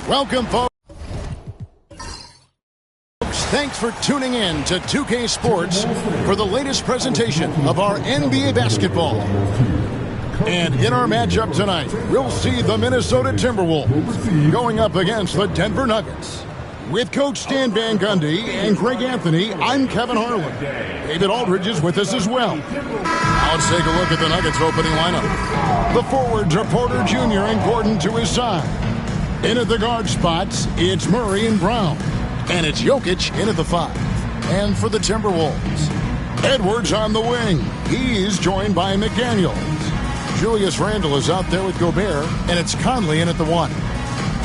Welcome, folks. Thanks for tuning in to 2K Sports for the latest presentation of our NBA basketball. And in our matchup tonight, we'll see the Minnesota Timberwolves going up against the Denver Nuggets. With Coach Stan Van Gundy and Greg Anthony, I'm Kevin Harlan. David Aldridge is with us as well. Now let's take a look at the Nuggets opening lineup. The forwards are Porter Jr. and Gordon to his side. In at the guard spots, it's Murray and Brown. And it's Jokić in at the 5. And for the Timberwolves, Edwards on the wing. He's joined by McDaniels. Julius Randle is out there with Gobert, and it's Conley in at the 1.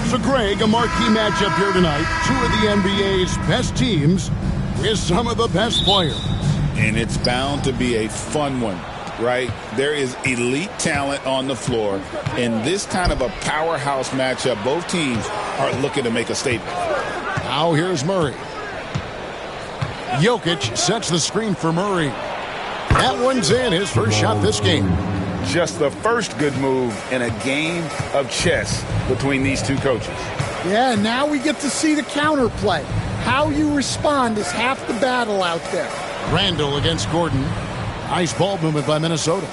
So, Greg, a marquee matchup here tonight. Two of the NBA's best teams with some of the best players. And it's bound to be a fun one, right? There is elite talent on the floor. In this kind of a powerhouse matchup, both teams are looking to make a statement. Now here's Murray. Jokić sets the screen for Murray. That one's in, his first shot this game. Just the first good move in a game of chess between these two coaches. Yeah, now we get to see the counterplay. How you respond is half the battle out there. Randle against Gordon. Nice ball movement by Minnesota.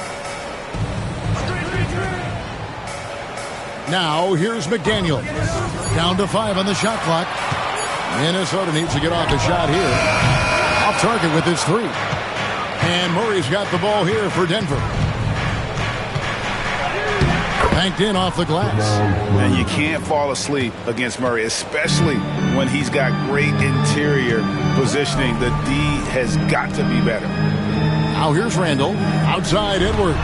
Now here's McDaniels. Down to 5 on the shot clock. Minnesota needs to get off the shot here. Off target with his 3. And Murray's got the ball here for Denver. Banked in off the glass. And you can't fall asleep against Murray, especially when he's got great interior positioning. The D has got to be better. Now here's Randle. Outside Edwards.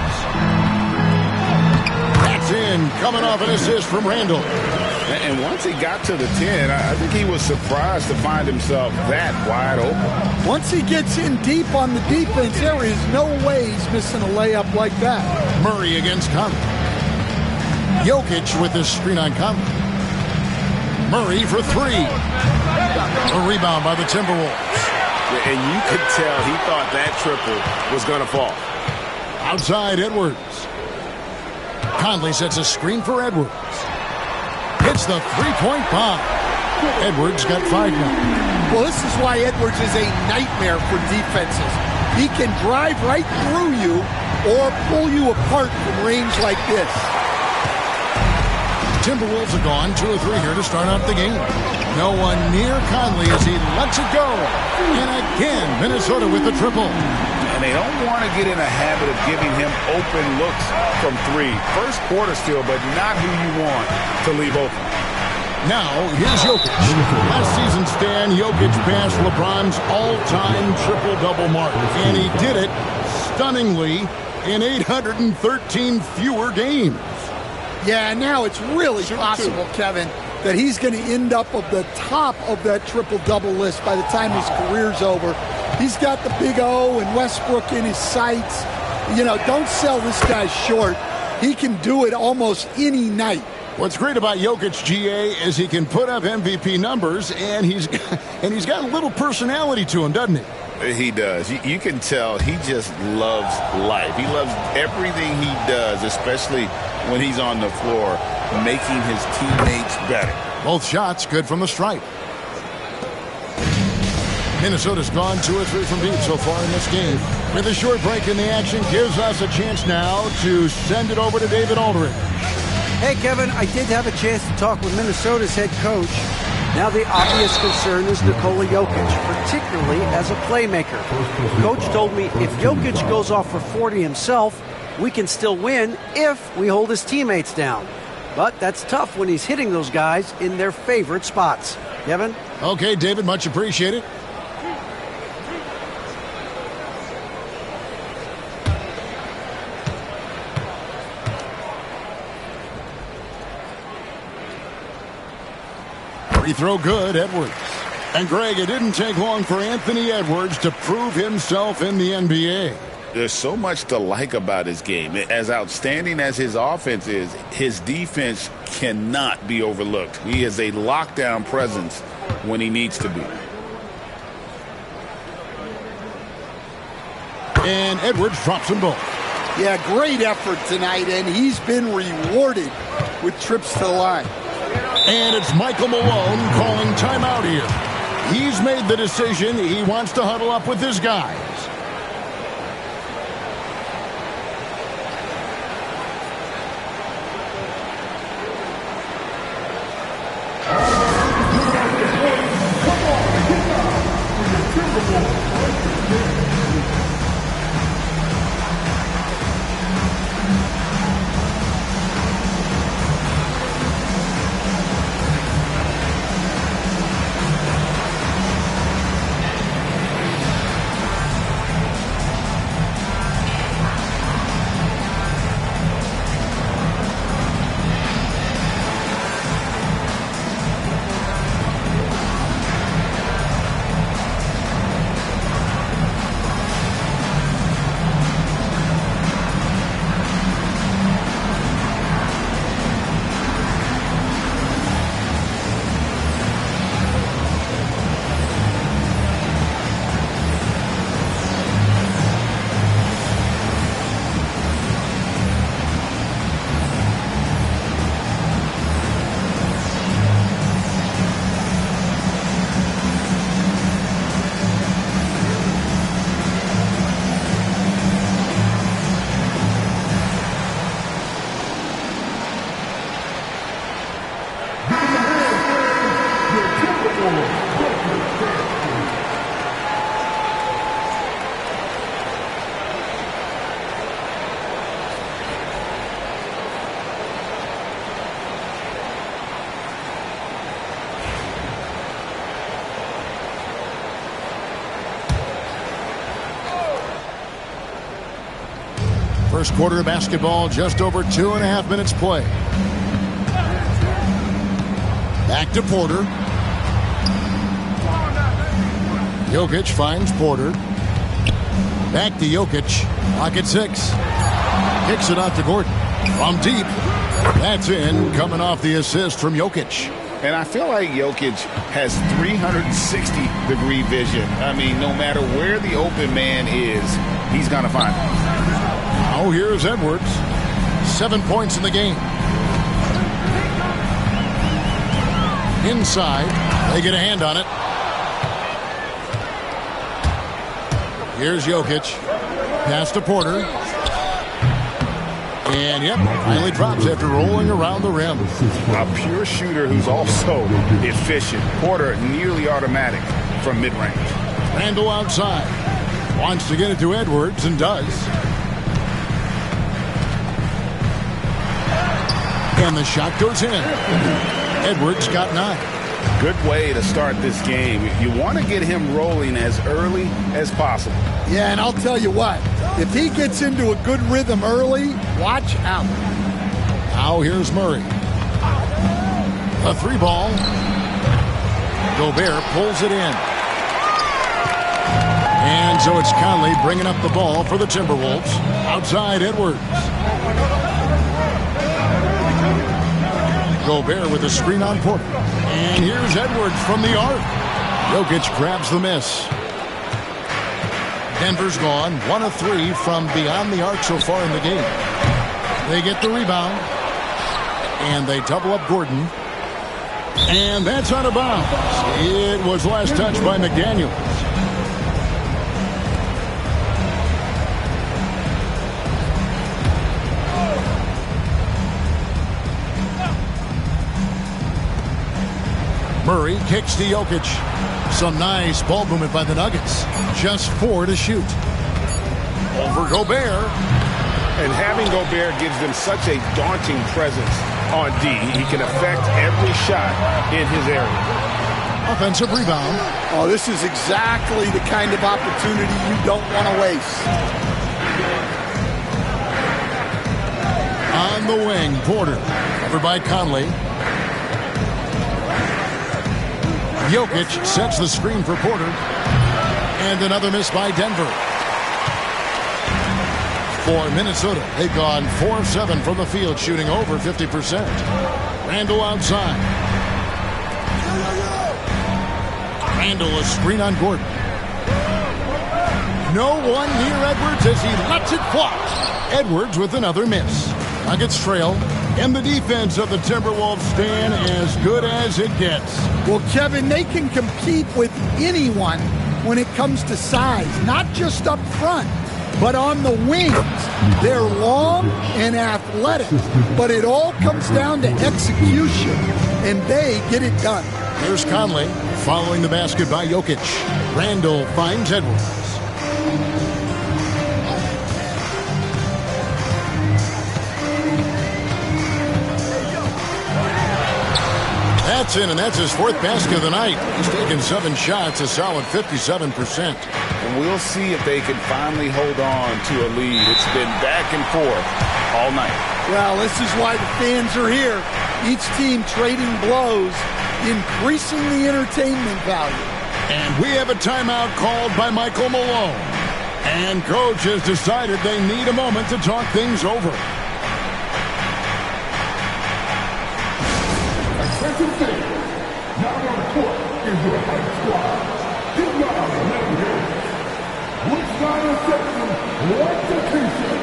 That's in. Coming off an assist from Randle. And once he got to the 10, I think he was surprised to find himself that wide open. Once he gets in deep on the defense, there is no way he's missing a layup like that. Murray against Conley. Jokić with this screen on Conley. Murray for 3. A rebound by the Timberwolves. And you could tell he thought that triple was going to fall. Outside Edwards. Conley sets a screen for Edwards. Hits the three-point bomb. Edwards got 5 now. Well, this is why Edwards is a nightmare for defenses. He can drive right through you or pull you apart from range like this. Timberwolves are gone. 2 or 3 here to start out the game. No one near Conley as he lets it go. And again, Minnesota with the triple. And they don't want to get in a habit of giving him open looks from 3. First quarter still, but not who you want to leave open. Now, here's Jokić. Last season, Stan, Jokić passed LeBron's all-time triple-double mark. And he did it stunningly in 813 fewer games. Yeah, now it's really possible, Kevin, that he's going to end up at the top of that triple-double list by the time his career's over. He's got the big O and Westbrook in his sights. You know, don't sell this guy short. He can do it almost any night. What's great about Jokić, GA, is he can put up MVP numbers, and he's got a little personality to him, doesn't he? He does. You can tell he just loves life. He loves everything he does, especially when he's on the floor, making his teammates better. Both shots good from the stripe. Minnesota's gone 2 or 3 from deep so far in this game. With a short break in the action, gives us a chance now to send it over to David Aldridge. Hey, Kevin, I did have a chance to talk with Minnesota's head coach. Now the obvious concern is Nikola Jokić, particularly as a playmaker. Coach told me if Jokić goes off for 40 himself, we can still win if we hold his teammates down. But that's tough when he's hitting those guys in their favorite spots. Kevin? Okay, David, much appreciated. Free throw good, Edwards. And Greg, it didn't take long for Anthony Edwards to prove himself in the NBA. There's so much to like about his game. As outstanding as his offense is, his defense cannot be overlooked. He is a lockdown presence when he needs to be. And Edwards drops them both. Yeah, great effort tonight, and he's been rewarded with trips to the line. And it's Michael Malone calling timeout here. He's made the decision. He wants to huddle up with his guys. First quarter of basketball, just over 2.5 minutes play. Back to Porter. Jokić finds Porter. Back to Jokić. Lock at 6. Kicks it out to Gordon. From deep. That's in, coming off the assist from Jokić. And I feel like Jokić has 360-degree vision. I mean, no matter where the open man is, he's going to find him. Now here's Edwards. 7 points in the game. Inside. They get a hand on it. Here's Jokić. Pass to Porter. And, yep, finally drops after rolling around the rim. A pure shooter who's also efficient. Porter nearly automatic from mid-range. Randle outside. Wants to get it to Edwards and does. And the shot goes in. Edwards got 9. Good way to start this game. You want to get him rolling as early as possible. Yeah, and I'll tell you what. If he gets into a good rhythm early, watch out. Now here's Murray. A 3-ball. Gobert pulls it in. And so it's Conley bringing up the ball for the Timberwolves. Outside Edwards. Gobert with a screen on Porter. And here's Edwards from the arc. Jokić grabs the miss. Denver's gone 1 of 3 from beyond the arc so far in the game. They get the rebound. And they double up Gordon. And that's out of bounds. It was last touched by McDaniels. Murray kicks to Jokić. Some nice ball movement by the Nuggets. Just 4 to shoot. Over Gobert. And having Gobert gives them such a daunting presence on D. He can affect every shot in his area. Offensive rebound. Oh, this is exactly the kind of opportunity you don't want to waste. On the wing, Porter. Covered by Conley. Jokić sets the screen for Porter. And another miss by Denver. For Minnesota, they've gone 4 of 7 from the field, shooting over 50%. Randle outside. Randle, a screen on Gordon. No one near Edwards as he lets it fly. Edwards with another miss. Nuggets trail And the defense of the Timberwolves stand as good as it gets. Well, Kevin, they can compete with anyone when it comes to size, not just up front, but on the wings. They're long and athletic, but it all comes down to execution, and they get it done. Here's Conley following the basket by Jokić. Randle finds Edwards. That's in, and that's his fourth basket of the night. He's taken 7 shots, a solid 57%. And we'll see if they can finally hold on to a lead. It's been back and forth all night. Well, this is why the fans are here. Each team trading blows, increasing the entertainment value. And we have a timeout called by Michael Malone. And coach has decided they need a moment to talk things over. Now on the court is your head squad. Get loud and let me hear it. Which side of section wants the t-shirt?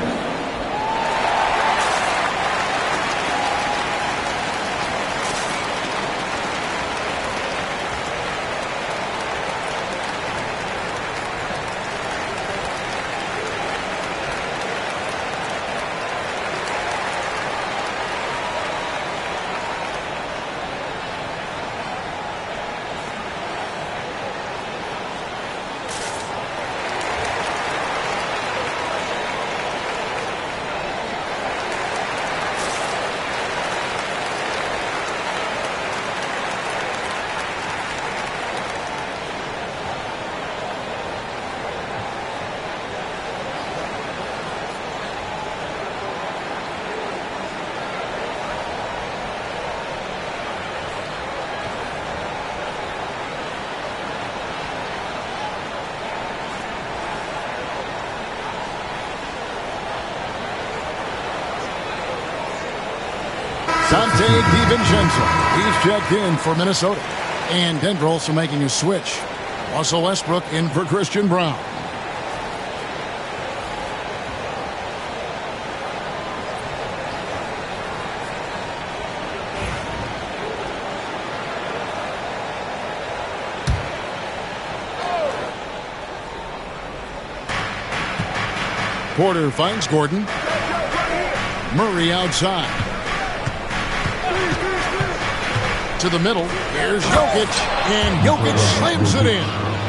Dante DiVincenzo, he's checked in for Minnesota. And Denver also making a switch. Russell Westbrook in for Christian Brown. Porter finds Gordon. Murray outside. To the middle, here's Jokić, and Jokić slams it in.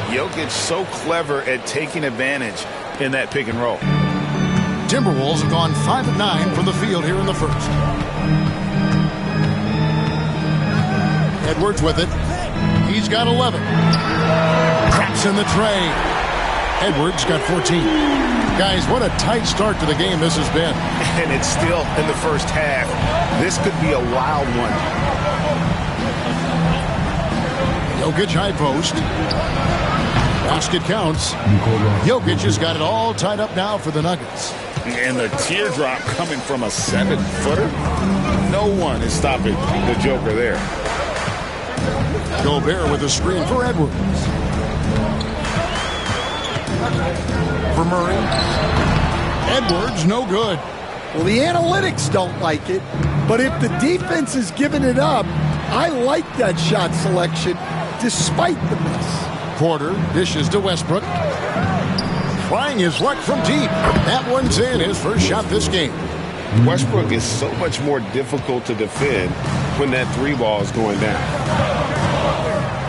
Jokić so clever at taking advantage in that pick and roll. Timberwolves have gone 5 of 9 from the field here in the first. Edwards with it. He's got 11. Traps in the tray. Edwards got 14. Guys, what a tight start to the game this has been. And it's still in the first half. This could be a wild one. Jokić high post. Basket counts. Jokić has got it all tied up now for the Nuggets. And the teardrop coming from a 7-footer. No one is stopping the Joker there. Gobert with a screen for Edwards. For Murray. Edwards, no good. Well, the analytics don't like it, but if the defense is giving it up, I like that shot selection despite the miss. Porter dishes to Westbrook. Trying his luck from deep. That one's in, his first shot this game. Westbrook is so much more difficult to defend when that 3 ball is going down.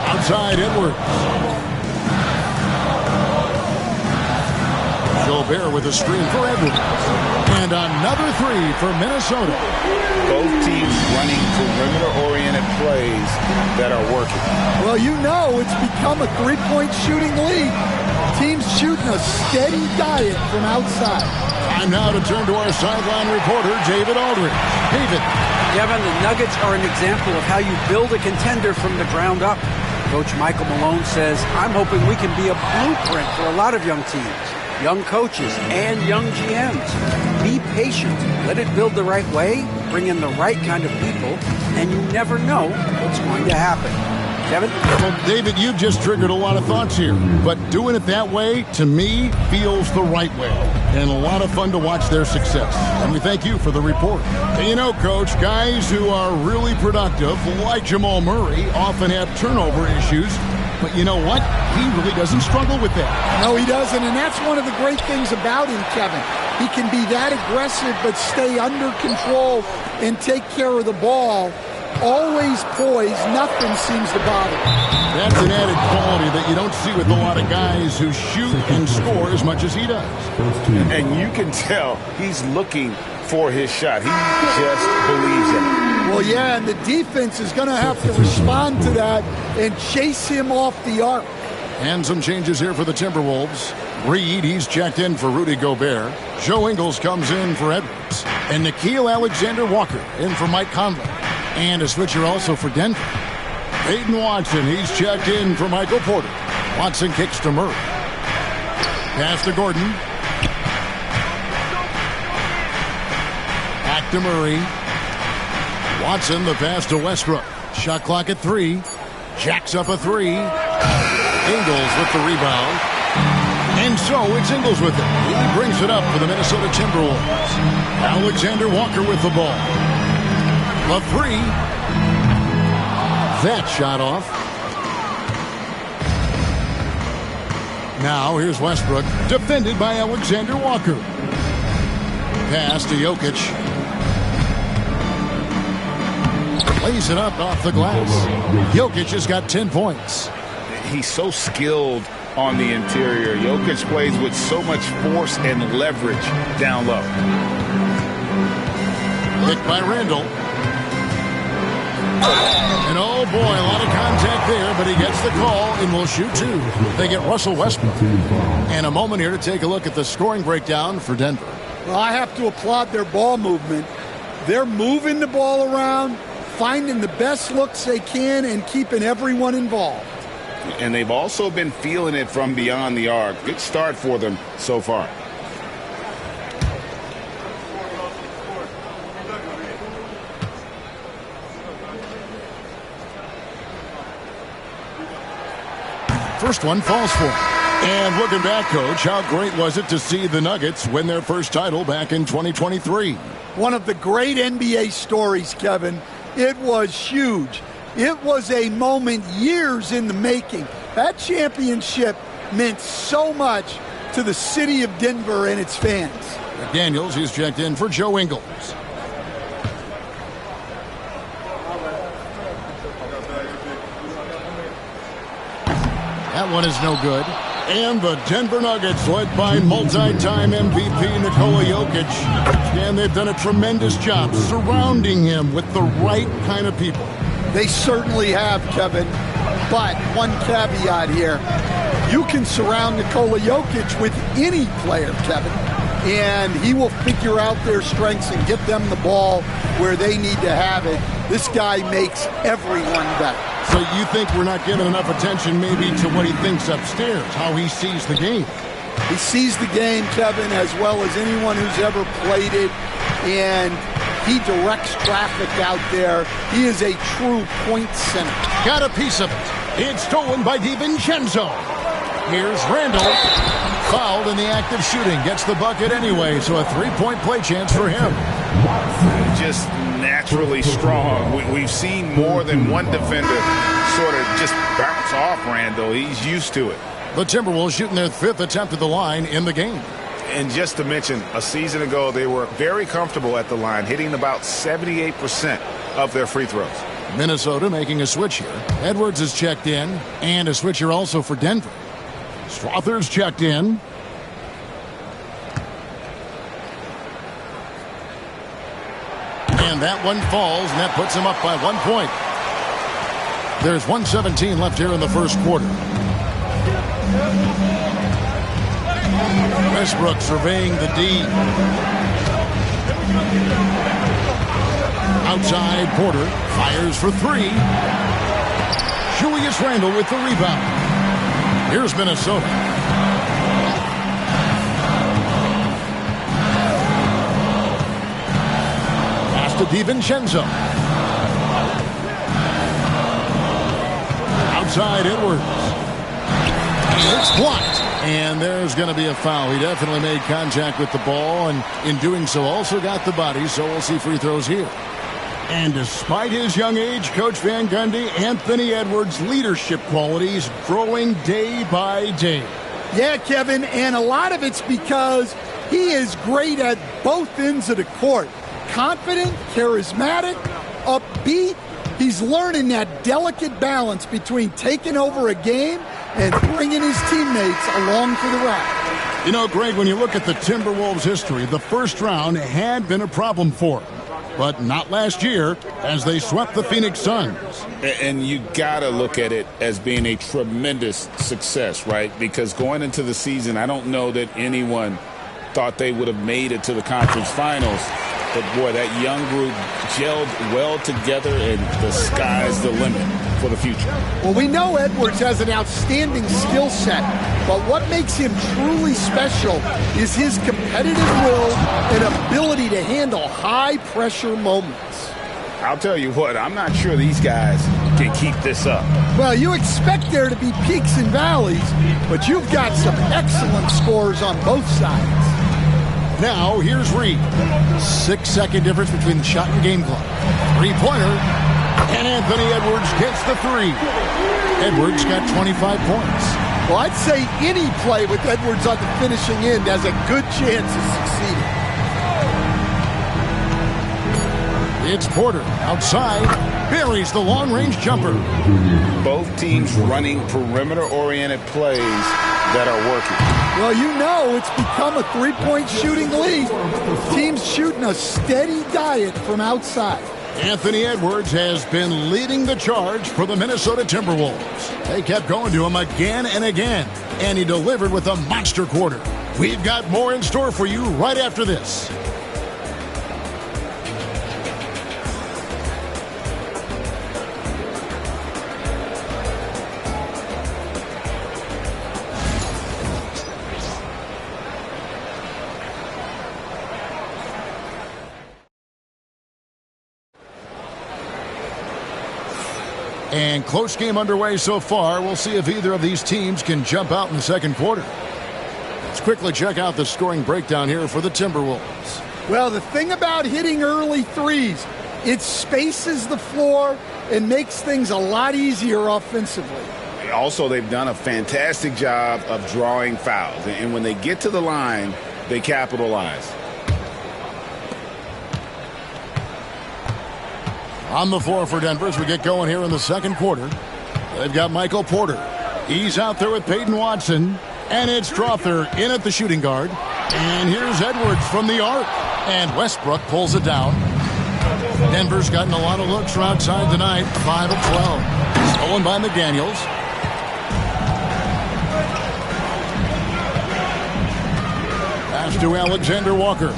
Outside Edwards. Gobert with a screen for Edwards. And another 3 for Minnesota. Both teams running perimeter-oriented plays that are working. Well, you know it's become a three-point shooting league. Teams shooting a steady diet from outside. Time now to turn to our sideline reporter, David Aldridge. David. Kevin, the Nuggets are an example of how you build a contender from the ground up. Coach Michael Malone says, I'm hoping we can be a blueprint for a lot of young teams, young coaches, and young GMs. Be patient. Let it build the right way, bring in the right kind of people, and you never know what's going to happen. Kevin? Well, David, you've just triggered a lot of thoughts here. But doing it that way, to me, feels the right way. And a lot of fun to watch their success. And we thank you for the report. And you know, Coach, guys who are really productive, like Jamal Murray, often have turnover issues. But you know what? He really doesn't struggle with that. No, he doesn't. And that's one of the great things about him, Kevin. He can be that aggressive but stay under control and take care of the ball. Always poised. Nothing seems to bother him. That's an added quality that you don't see with a lot of guys who shoot and score as much as he does. And you can tell he's looking for his shot. He just believes in it. Well, yeah, and the defense is going to have to respond to that and chase him off the arc. And some changes here for the Timberwolves. Reed, he's checked in for Rudy Gobert. Joe Ingles comes in for Edwards. And Nickeil Alexander-Walker in for Mike Conley. And a switcher also for Denver. Peyton Watson, he's checked in for Michael Porter. Watson kicks to Murray. Pass to Gordon. Back to Murray. Watson, the pass to Westbrook. Shot clock at 3. Jacks up a 3. Ingles with the rebound. And so it's Ingles with it. He brings it up for the Minnesota Timberwolves. Alexander Walker with the ball. A 3. That shot off. Now here's Westbrook, defended by Alexander Walker. Pass to Jokić. Lays it up off the glass. Jokić has got 10 points. He's so skilled on the interior. Jokić plays with so much force and leverage down low. Picked by Randle. And oh boy, a lot of contact there, but he gets the call and will shoot 2. They get Russell Westbrook. And a moment here to take a look at the scoring breakdown for Denver. Well, I have to applaud their ball movement. They're moving the ball around, finding the best looks they can, and keeping everyone involved. And they've also been feeling it from beyond the arc. Good start for them so far. First one falls for him. And looking back, Coach, how great was it to see the Nuggets win their first title back in 2023? One of the great NBA stories, Kevin. It was huge. It was a moment years in the making. That championship meant so much to the city of Denver and its fans. McDaniels, he's checked in for Joe Ingles. That one is no good. And the Denver Nuggets, led by multi-time MVP Nikola Jokić. And they've done a tremendous job surrounding him with the right kind of people. They certainly have, Kevin. But one caveat here. You can surround Nikola Jokić with any player, Kevin, and he will figure out their strengths and get them the ball where they need to have it. This guy makes everyone better. So you think we're not giving enough attention maybe to what he thinks upstairs, how he sees the game? He sees the game, Kevin, as well as anyone who's ever played it, and he directs traffic out there. He is a true point center. Got a piece of it. It's stolen by DiVincenzo. Here's Randle. Fouled in the act of shooting. Gets the bucket anyway, so a three-point play chance for him. Just naturally strong. We've seen more than one defender sort of just bounce off Randle. He's used to it. The Timberwolves shooting their 5th attempt at the line in the game. And just to mention, a season ago, they were very comfortable at the line, hitting about 78% of their free throws. Minnesota making a switch here. Edwards is checked in, and a switcher also for Denver. Strother's checked in. And that one falls, and that puts him up by 1 point. There's 1:17 left here in the first quarter. Westbrook surveying the D. Outside, Porter fires for 3. Julius Randle with the rebound. Here's Minnesota. Pass to DiVincenzo. outside Edwards. It's blocked. And there's going to be a foul. He definitely made contact with the ball, and in doing so also got the body, so we'll see free throws here. And despite his young age, Coach Van Gundy, Anthony Edwards' leadership qualities growing day by day. Yeah, Kevin, and a lot of it's because he is great at both ends of the court. Confident, charismatic, upbeat. He's learning that delicate balance between taking over a game and bringing his teammates along for the ride. You know, Greg, when you look at the Timberwolves' history, the first round had been a problem for them. But not last year, as they swept the Phoenix Suns. And you got to look at it as being a tremendous success, right? Because going into the season, I don't know that anyone thought they would have made it to the conference finals. But, boy, that young group gelled well together, and the sky's the limit for the future. Well, we know Edwards has an outstanding skill set, but what makes him truly special is his competitive will and ability to handle high-pressure moments. I'll tell you what, I'm not sure these guys can keep this up. Well, you expect there to be peaks and valleys, but you've got some excellent scores on both sides. Now, here's Reed. 6-second difference between the shot and game clock. Three-pointer, and Anthony Edwards gets the three. Edwards got 25 points. Well, I'd say any play with Edwards on the finishing end has a good chance of succeeding. It's Porter outside, buries the long-range jumper. Both teams running perimeter-oriented plays that are working. Well, you know it's become a three-point shooting league. Teams shooting a steady diet from outside. Anthony Edwards has been leading the charge for the Minnesota Timberwolves. They kept going to him again and again, and he delivered with a monster quarter. We've got more in store for you right after this. And close game underway so far. We'll see if either of these teams can jump out in the second quarter. Let's quickly check out the scoring breakdown here for the Timberwolves. Well, the thing about hitting early threes, it spaces the floor and makes things a lot easier offensively. Also, they've done a fantastic job of drawing fouls. And when they get to the line, they capitalize. On the floor for Denver as we get going here in the second quarter. They've got Michael Porter. He's out there with Peyton Watson. And it's Strother in at the shooting guard. And here's Edwards from the arc. And Westbrook pulls it down. Denver's gotten a lot of looks from outside tonight. 5 of 12. Stolen by McDaniels. Pass to Alexander Walker.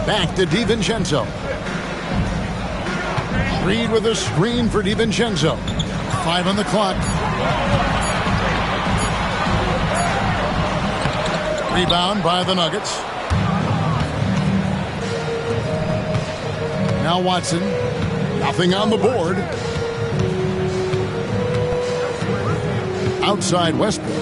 Back to DiVincenzo. Reed with a screen for DiVincenzo. 5 on the clock. Rebound by the Nuggets. Now Watson. Nothing on the board. Outside Westbrook.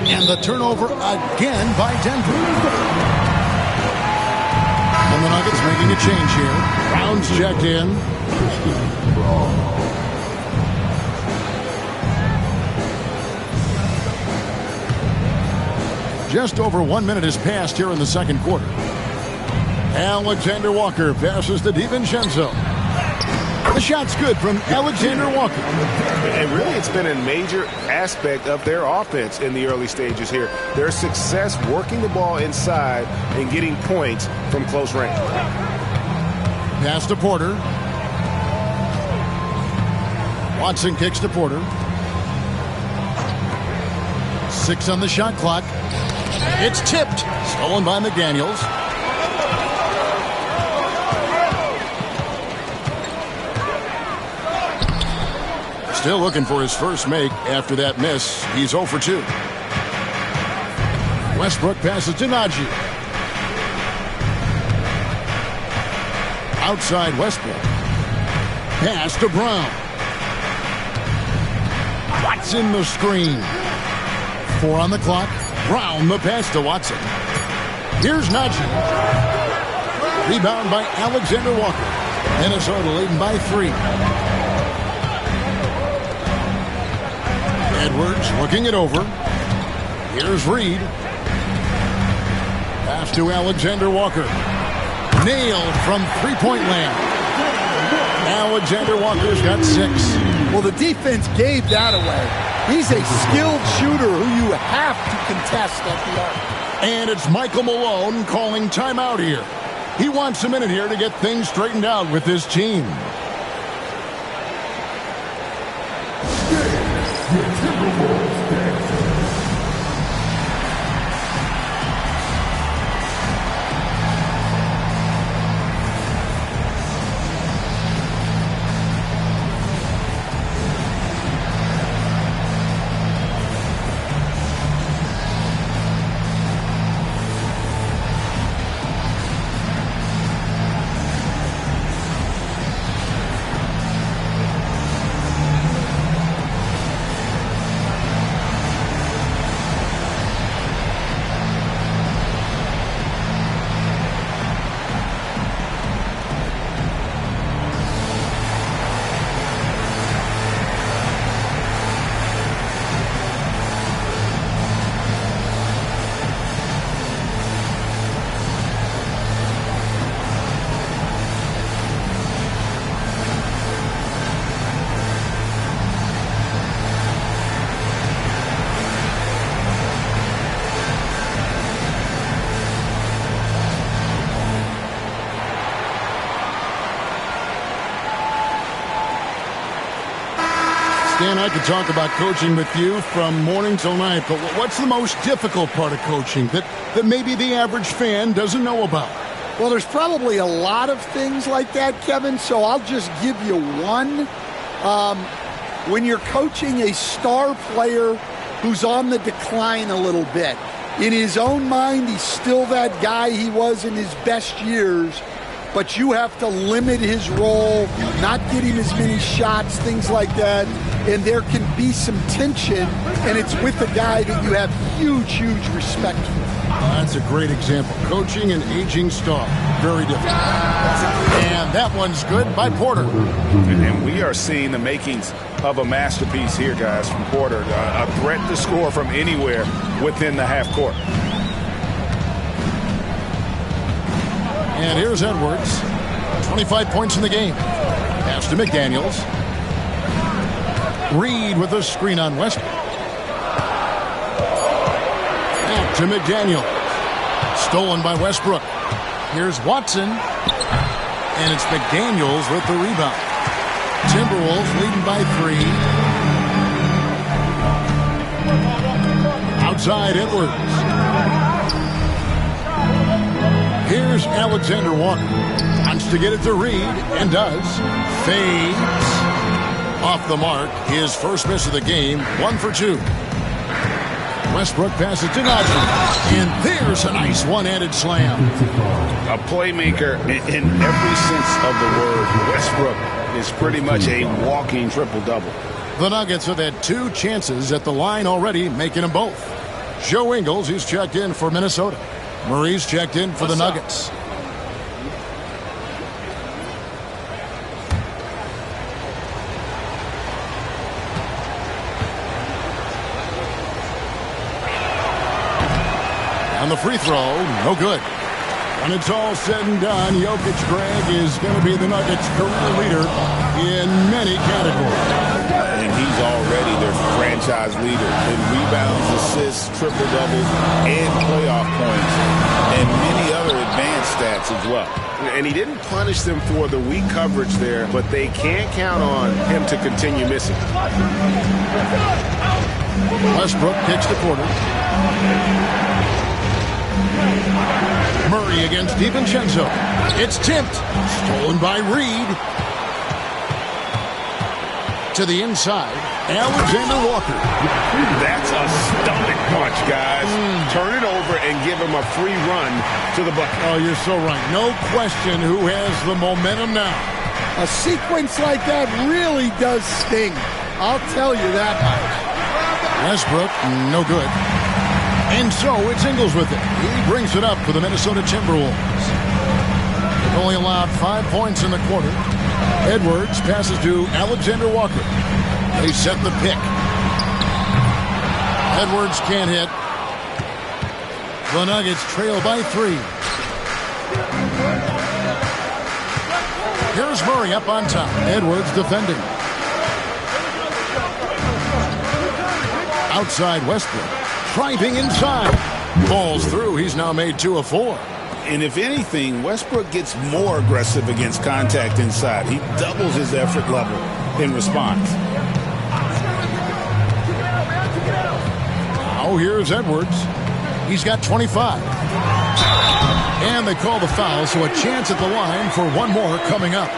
And the turnover again by Denver. And the Nuggets making a change here. Brown's checked in. Just over 1 minute has passed here in the second quarter. Alexander Walker passes to DiVincenzo. The shot's good from Alexander Walker. And really, it's been a major aspect of their offense in the early stages here. Their success working the ball inside and getting points from close range. Pass to Porter. Watson kicks to Porter. 6 on the shot clock. It's tipped. Stolen by McDaniels. Still looking for his first make after that miss. He's 0 for 2. Westbrook passes to Najee. Outside Westbrook. Pass to Brown. Watson the screen. 4 on the clock. Brown the pass to Watson. Here's Najee. Rebound by Alexander Walker. Minnesota leading by 3. Edwards looking it over. Here's Reed. Pass to Alexander Walker. Nailed from three-point land. Alexander Walker's got 6. Well, the defense gave that away. He's a skilled shooter who you have to contest at the arc. And it's Michael Malone calling timeout here. He wants a minute here to get things straightened out with his team. Dan, I could talk about coaching with you from morning till night, but what's the most difficult part of coaching that maybe the average fan doesn't know about? Well, there's probably a lot of things like that, Kevin, so I'll just give you one. When you're coaching a star player who's on the decline a little bit, in his own mind, he's still that guy he was in his best years, but you have to limit his role, not get him as many shots, things like that. And there can be some tension, and it's with a guy that you have huge, huge respect for. That's a great example. Coaching an aging star. Very different. And that one's good by Porter. And we are seeing the makings of a masterpiece here, guys, from Porter. A threat to score from anywhere within the half court. And here's Edwards. 25 points in the game. Pass to McDaniels. Reed with a screen on Westbrook. Back to McDaniel. Stolen by Westbrook. Here's Watson. And it's McDaniels with the rebound. Timberwolves leading by 3. Outside Edwards. Here's Alexander Walker. Wants to get it to Reed and does. Fades. Off the mark, his first miss of the game, 1 for 2. Westbrook passes to Najee, and there's a nice one-handed slam. A playmaker in every sense of the word. Westbrook is pretty much a walking triple-double. The Nuggets have had 2 chances at the line already, making them both. Joe Ingles, who's checked in for Minnesota. Murray's checked in for the Nuggets. On the free throw, no good. When it's all said and done, Jokić, Greg, is going to be the Nuggets' career leader in many categories. And he's already their franchise leader in rebounds, assists, triple-doubles, and playoff points, and many other advanced stats as well. And he didn't punish them for the weak coverage there, but they can't count on him to continue missing. Westbrook kicks to Porter. Murray against DiVincenzo. It's tipped. Stolen by Reed. To the inside. Alexander Walker. That's a stomach punch, guys. Turn it over and give him a free run to the bucket. Oh, you're so right. No question who has the momentum now. A sequence like that really does sting. I'll tell you that much. Westbrook, no good. And so it's Ingles with it. He brings it up for the Minnesota Timberwolves. They've only allowed 5 points in the quarter. Edwards passes to Alexander Walker. They set the pick. Edwards can't hit. The Nuggets trail by 3. Here's Murray up on top. Edwards defending. Outside Westbrook. Driving inside. Balls through. He's now made 2 of 4. And if anything, Westbrook gets more aggressive against contact inside. He doubles his effort level in response. Now here's Edwards. He's got 25. And they call the foul, so a chance at the line for one more coming up.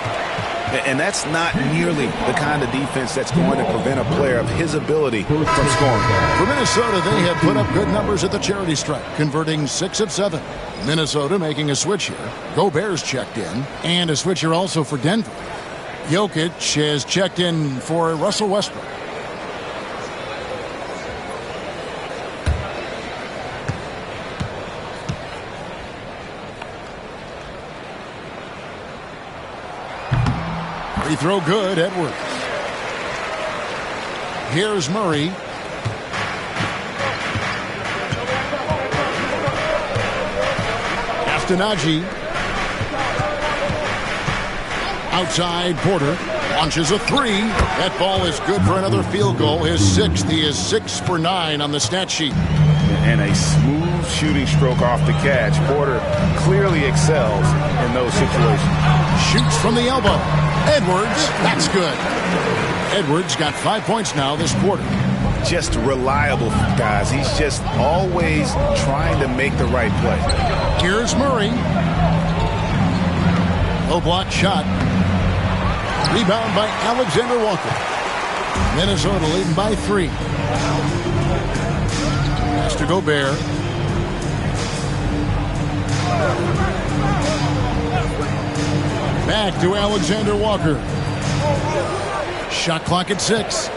And that's not nearly the kind of defense that's going to prevent a player of his ability from scoring. For Minnesota, they have put up good numbers at the charity stripe, converting 6 of 7. Minnesota making a switch here. Gobert's checked in, and a switch here also for Denver. Jokić has checked in for Russell Westbrook. Free throw good, Edwards. Here's Murray. Castanagi. Outside, Porter launches a 3. That ball is good for another field goal. His 6th. He is 6 for 9 on the stat sheet. And a smooth shooting stroke off the catch. Porter clearly excels in those situations. Shoots from the elbow. Edwards, that's good. Edwards got 5 points now this quarter. Just reliable, guys. He's just always trying to make the right play. Here's Murray. Low block shot. Rebound by Alexander Walker. Minnesota leading by 3. Pass to Gobert. Back to Alexander Walker. Shot clock at 6.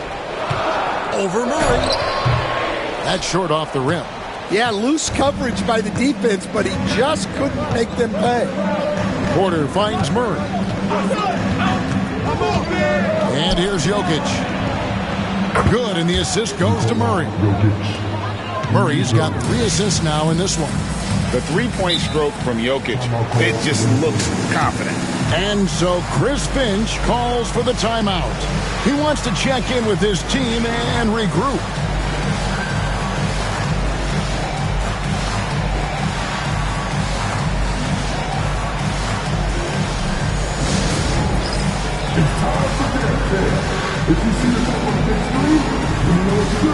Over Murray. That's short off the rim. Yeah, loose coverage by the defense, but he just couldn't make them pay. Porter finds Murray. And here's Jokić. Good, and the assist goes to Murray. Murray's got 3 assists now in this one. The three-point stroke from Jokić, it just looks confident. And so Chris Finch calls for the timeout. He wants to check in with his team and regroup. It's time for that. If you see the top of the screen, you know what to do.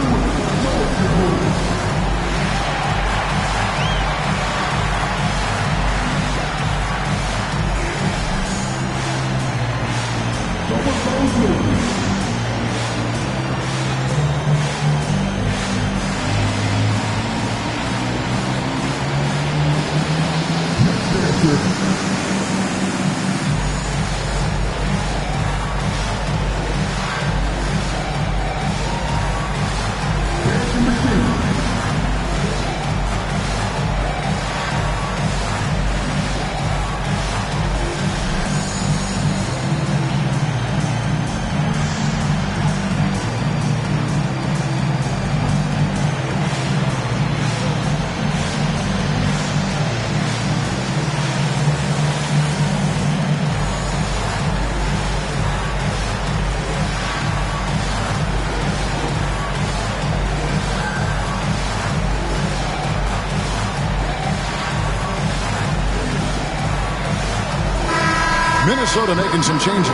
Minnesota making some changes.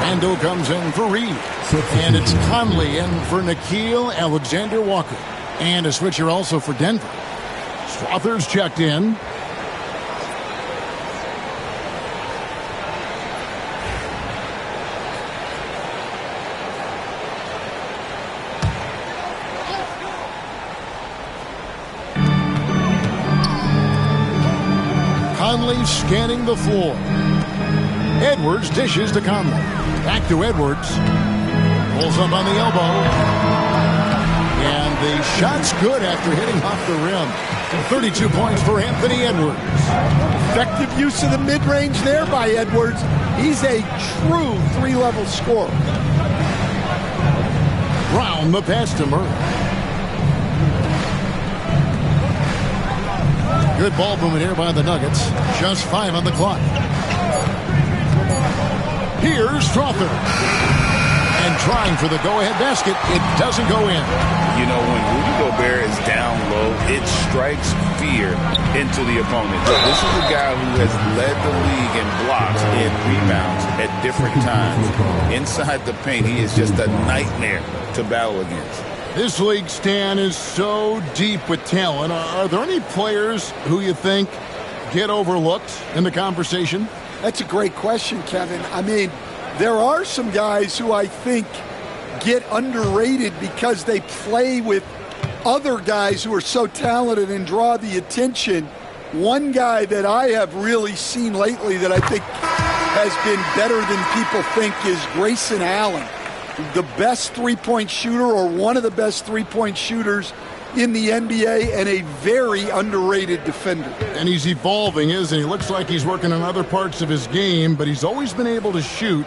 Randle comes in for Reed. And it's Conley in for Nickeil Alexander-Walker. And a switcher also for Denver. Strother's checked in. Conley scanning the floor. Edwards dishes to Conley. Back to Edwards. Pulls up on the elbow. And the shot's good after hitting off the rim. 32 points for Anthony Edwards. Effective use of the mid-range there by Edwards. He's a true three-level scorer. Brown the pass to Murray. Good ball movement here by the Nuggets. Just 5 on the clock. Here's Strawther. And trying for the go-ahead basket. It doesn't go in. You know, when Rudy Gobert is down low, it strikes fear into the opponent. This is a guy who has led the league in blocks and rebounds at different times. Inside the paint, he is just a nightmare to battle against. This league, Stan, is so deep with talent. Are there any players who you think get overlooked in the conversation? That's a great question, Kevin. I mean, there are some guys who I think get underrated because they play with other guys who are so talented and draw the attention. One guy that I have really seen lately that I think has been better than people think is Grayson Allen. The best three-point shooter, or one of the best three-point shooters in the NBA, and a very underrated defender. And he's evolving, isn't he? Looks like he's working on other parts of his game, but he's always been able to shoot,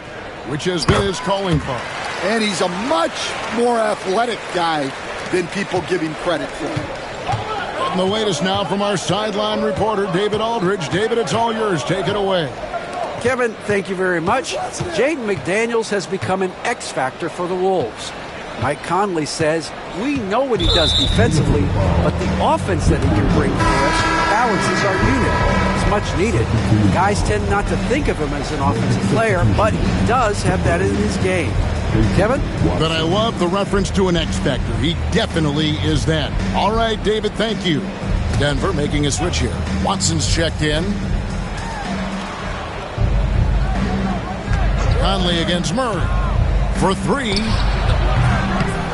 which has been his calling card. And he's a much more athletic guy than people give him credit for. And the latest now from our sideline reporter, David Aldridge. David, it's all yours. Take it away. Kevin, thank you very much. Jaden McDaniels has become an X factor for the Wolves. Mike Conley says, we know what he does defensively, but the offense that he can bring for us balances our unit. It's much needed. Guys tend not to think of him as an offensive player, but he does have that in his game. Kevin? But I love the reference to an X factor. He definitely is that. All right, David, thank you. Denver making a switch here. Watson's checked in. Conley against Murray for 3.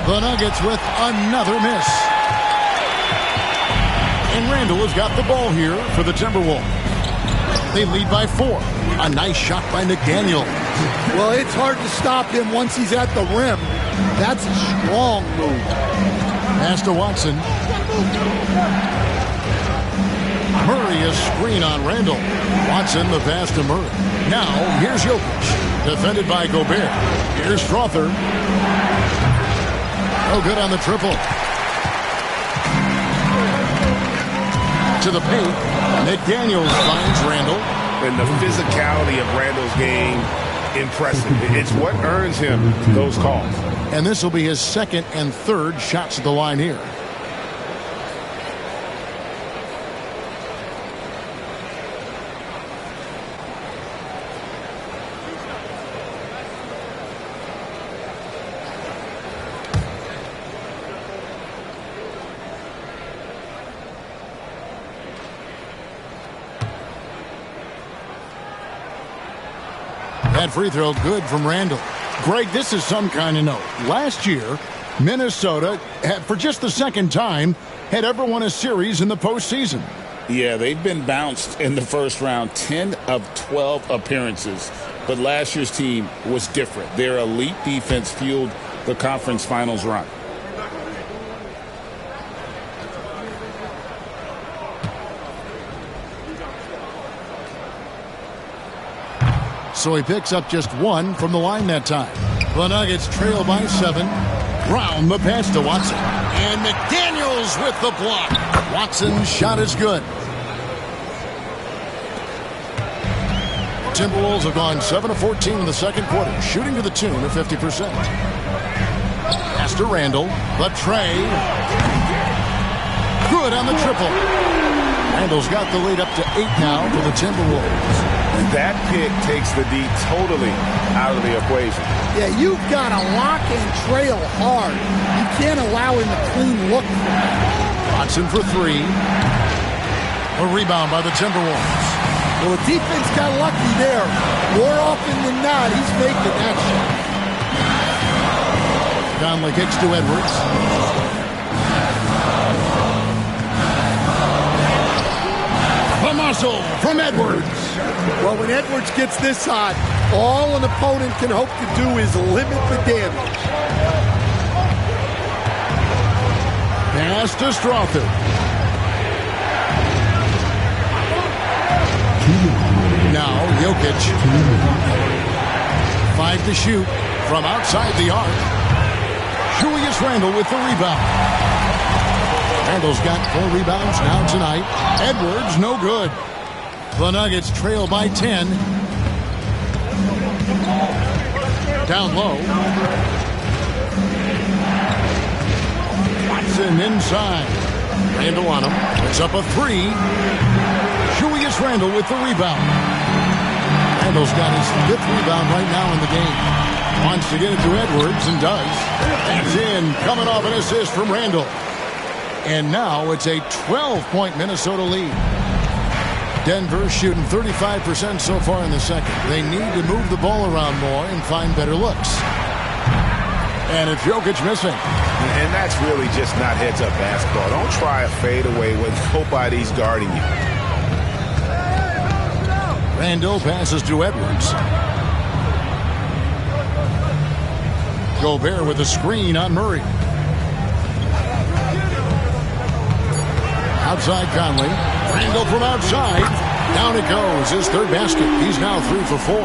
The Nuggets with another miss. And Randle has got the ball here for the Timberwolves. They lead by 4. A nice shot by McDaniel. Well, it's hard to stop him once he's at the rim. That's a strong move. Pass to Watson. Murray a screen on Randle. Watson the pass to Murray. Now, here's Jokić. Defended by Gobert. Here's Strawther. Oh, good on the triple. To the paint. McDaniels finds Randle. And the physicality of Randle's game, impressive. It's what earns him those calls. And this will be his second and third shots at the line here. That free throw good from Randle. Greg, this is some kind of note. Last year, Minnesota, for just the second time, had ever won a series in the postseason. Yeah, they've been bounced in the first round, 10 of 12 appearances. But last year's team was different. Their elite defense fueled the conference finals run. So he picks up just 1 from the line that time. The Nuggets trail by 7. Brown the pass to Watson. And McDaniels with the block. Watson's shot is good. Timberwolves have gone 7 of 14 in the second quarter, shooting to the tune of 50%. Pass to Randle. The tray. Good on the triple. Randle's got the lead up to 8 now for the Timberwolves. That pick takes the D totally out of the equation. Yeah, you've got to lock and trail hard. You can't allow him a clean look. Watson for 3. A rebound by the Timberwolves. Well, the defense got lucky there. More often than not, he's making that shot. Conley kicks to Edwards. The muscle from Edwards. Well, when Edwards gets this hot, all an opponent can hope to do is limit the damage. Pass to Strother. Now Jokić. 5 to shoot from outside the arc. Julius Randle with the rebound. Randle's got 4 rebounds now tonight. Edwards, no good. The Nuggets trail by 10. Down low. Watson inside. Randle on him. It's up a 3. Julius Randle with the rebound. Randle's got his 5th rebound right now in the game. Wants to get it to Edwards and does. That's in. Coming off an assist from Randle. And now it's a 12-point Minnesota lead. Denver shooting 35% so far in the second. They need to move the ball around more and find better looks. And it's Jokić missing. And that's really just not heads-up basketball. Don't try a fadeaway when nobody's guarding you. Randle passes to Edwards. Gobert with a screen on Murray. Outside Conley. Randle from outside. Down it goes. His 3rd basket. He's now 3 for 4.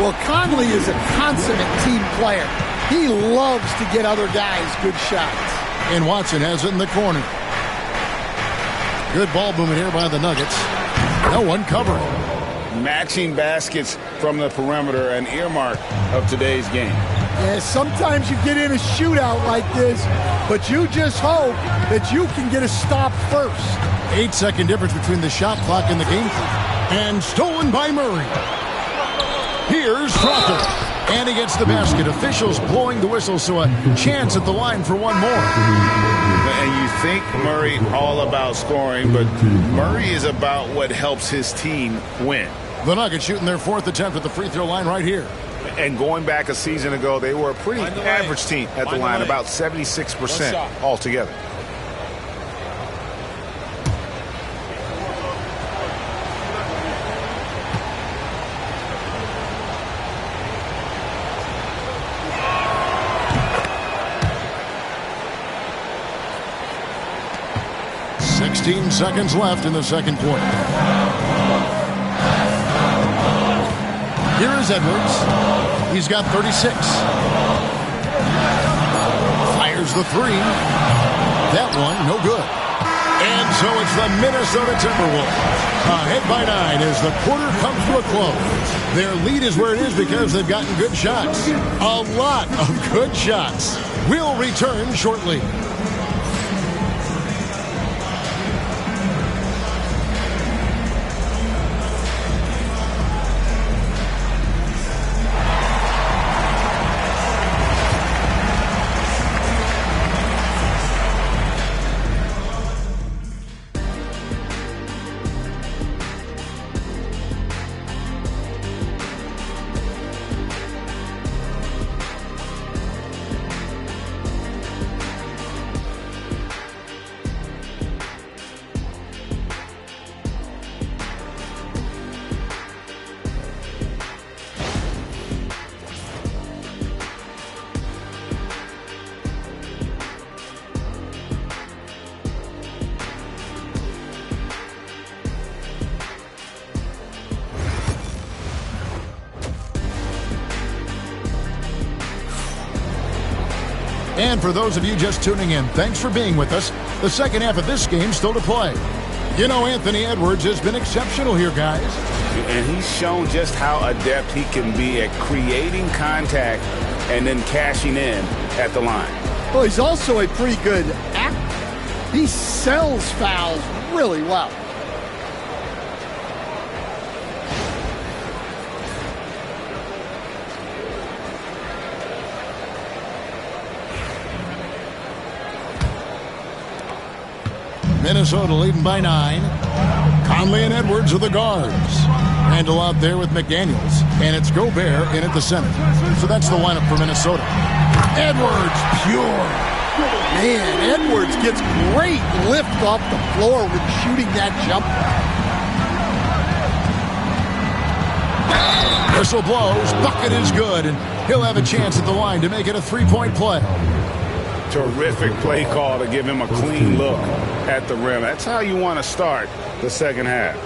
Well, Conley is a consummate team player. He loves to get other guys good shots. And Watson has it in the corner. Good ball movement here by the Nuggets. No one covering. Matching baskets from the perimeter, an earmark of today's game. Yeah, sometimes you get in a shootout like this, but you just hope that you can get a stop first. 8-second difference between the shot clock and the game clock. And stolen by Murray. Here's Strother. And he gets the basket. Officials blowing the whistle, so a chance at the line for one more. And you think Murray all about scoring, but Murray is about what helps his team win. The Nuggets shooting their 4th attempt at the free throw line right here. And going back a season ago, they were a pretty average team at the line, about 76% altogether. Seconds left in the second quarter. Here is Edwards. He's got 36. Fires the 3. That one, no good. And so it's the Minnesota Timberwolves ahead by 9 as the quarter comes to a close. Their lead is where it is because they've gotten good shots. A lot of good shots. We'll return shortly. And for those of you just tuning in, thanks for being with us. The second half of this game still to play. You know, Anthony Edwards has been exceptional here, guys. And he's shown just how adept he can be at creating contact and then cashing in at the line. Well, he's also a pretty good actor. He sells fouls really well. Minnesota leading by 9. Conley and Edwards are the guards. Randle out there with McDaniels. And it's Gobert in at the center. So that's the lineup for Minnesota. Edwards, pure. Man, Edwards gets great lift off the floor with shooting that jumper. Whistle blows. Bucket is good, and he'll have a chance at the line to make it a three-point play. Terrific play call to give him a clean look at the rim. That's how you want to start the second half.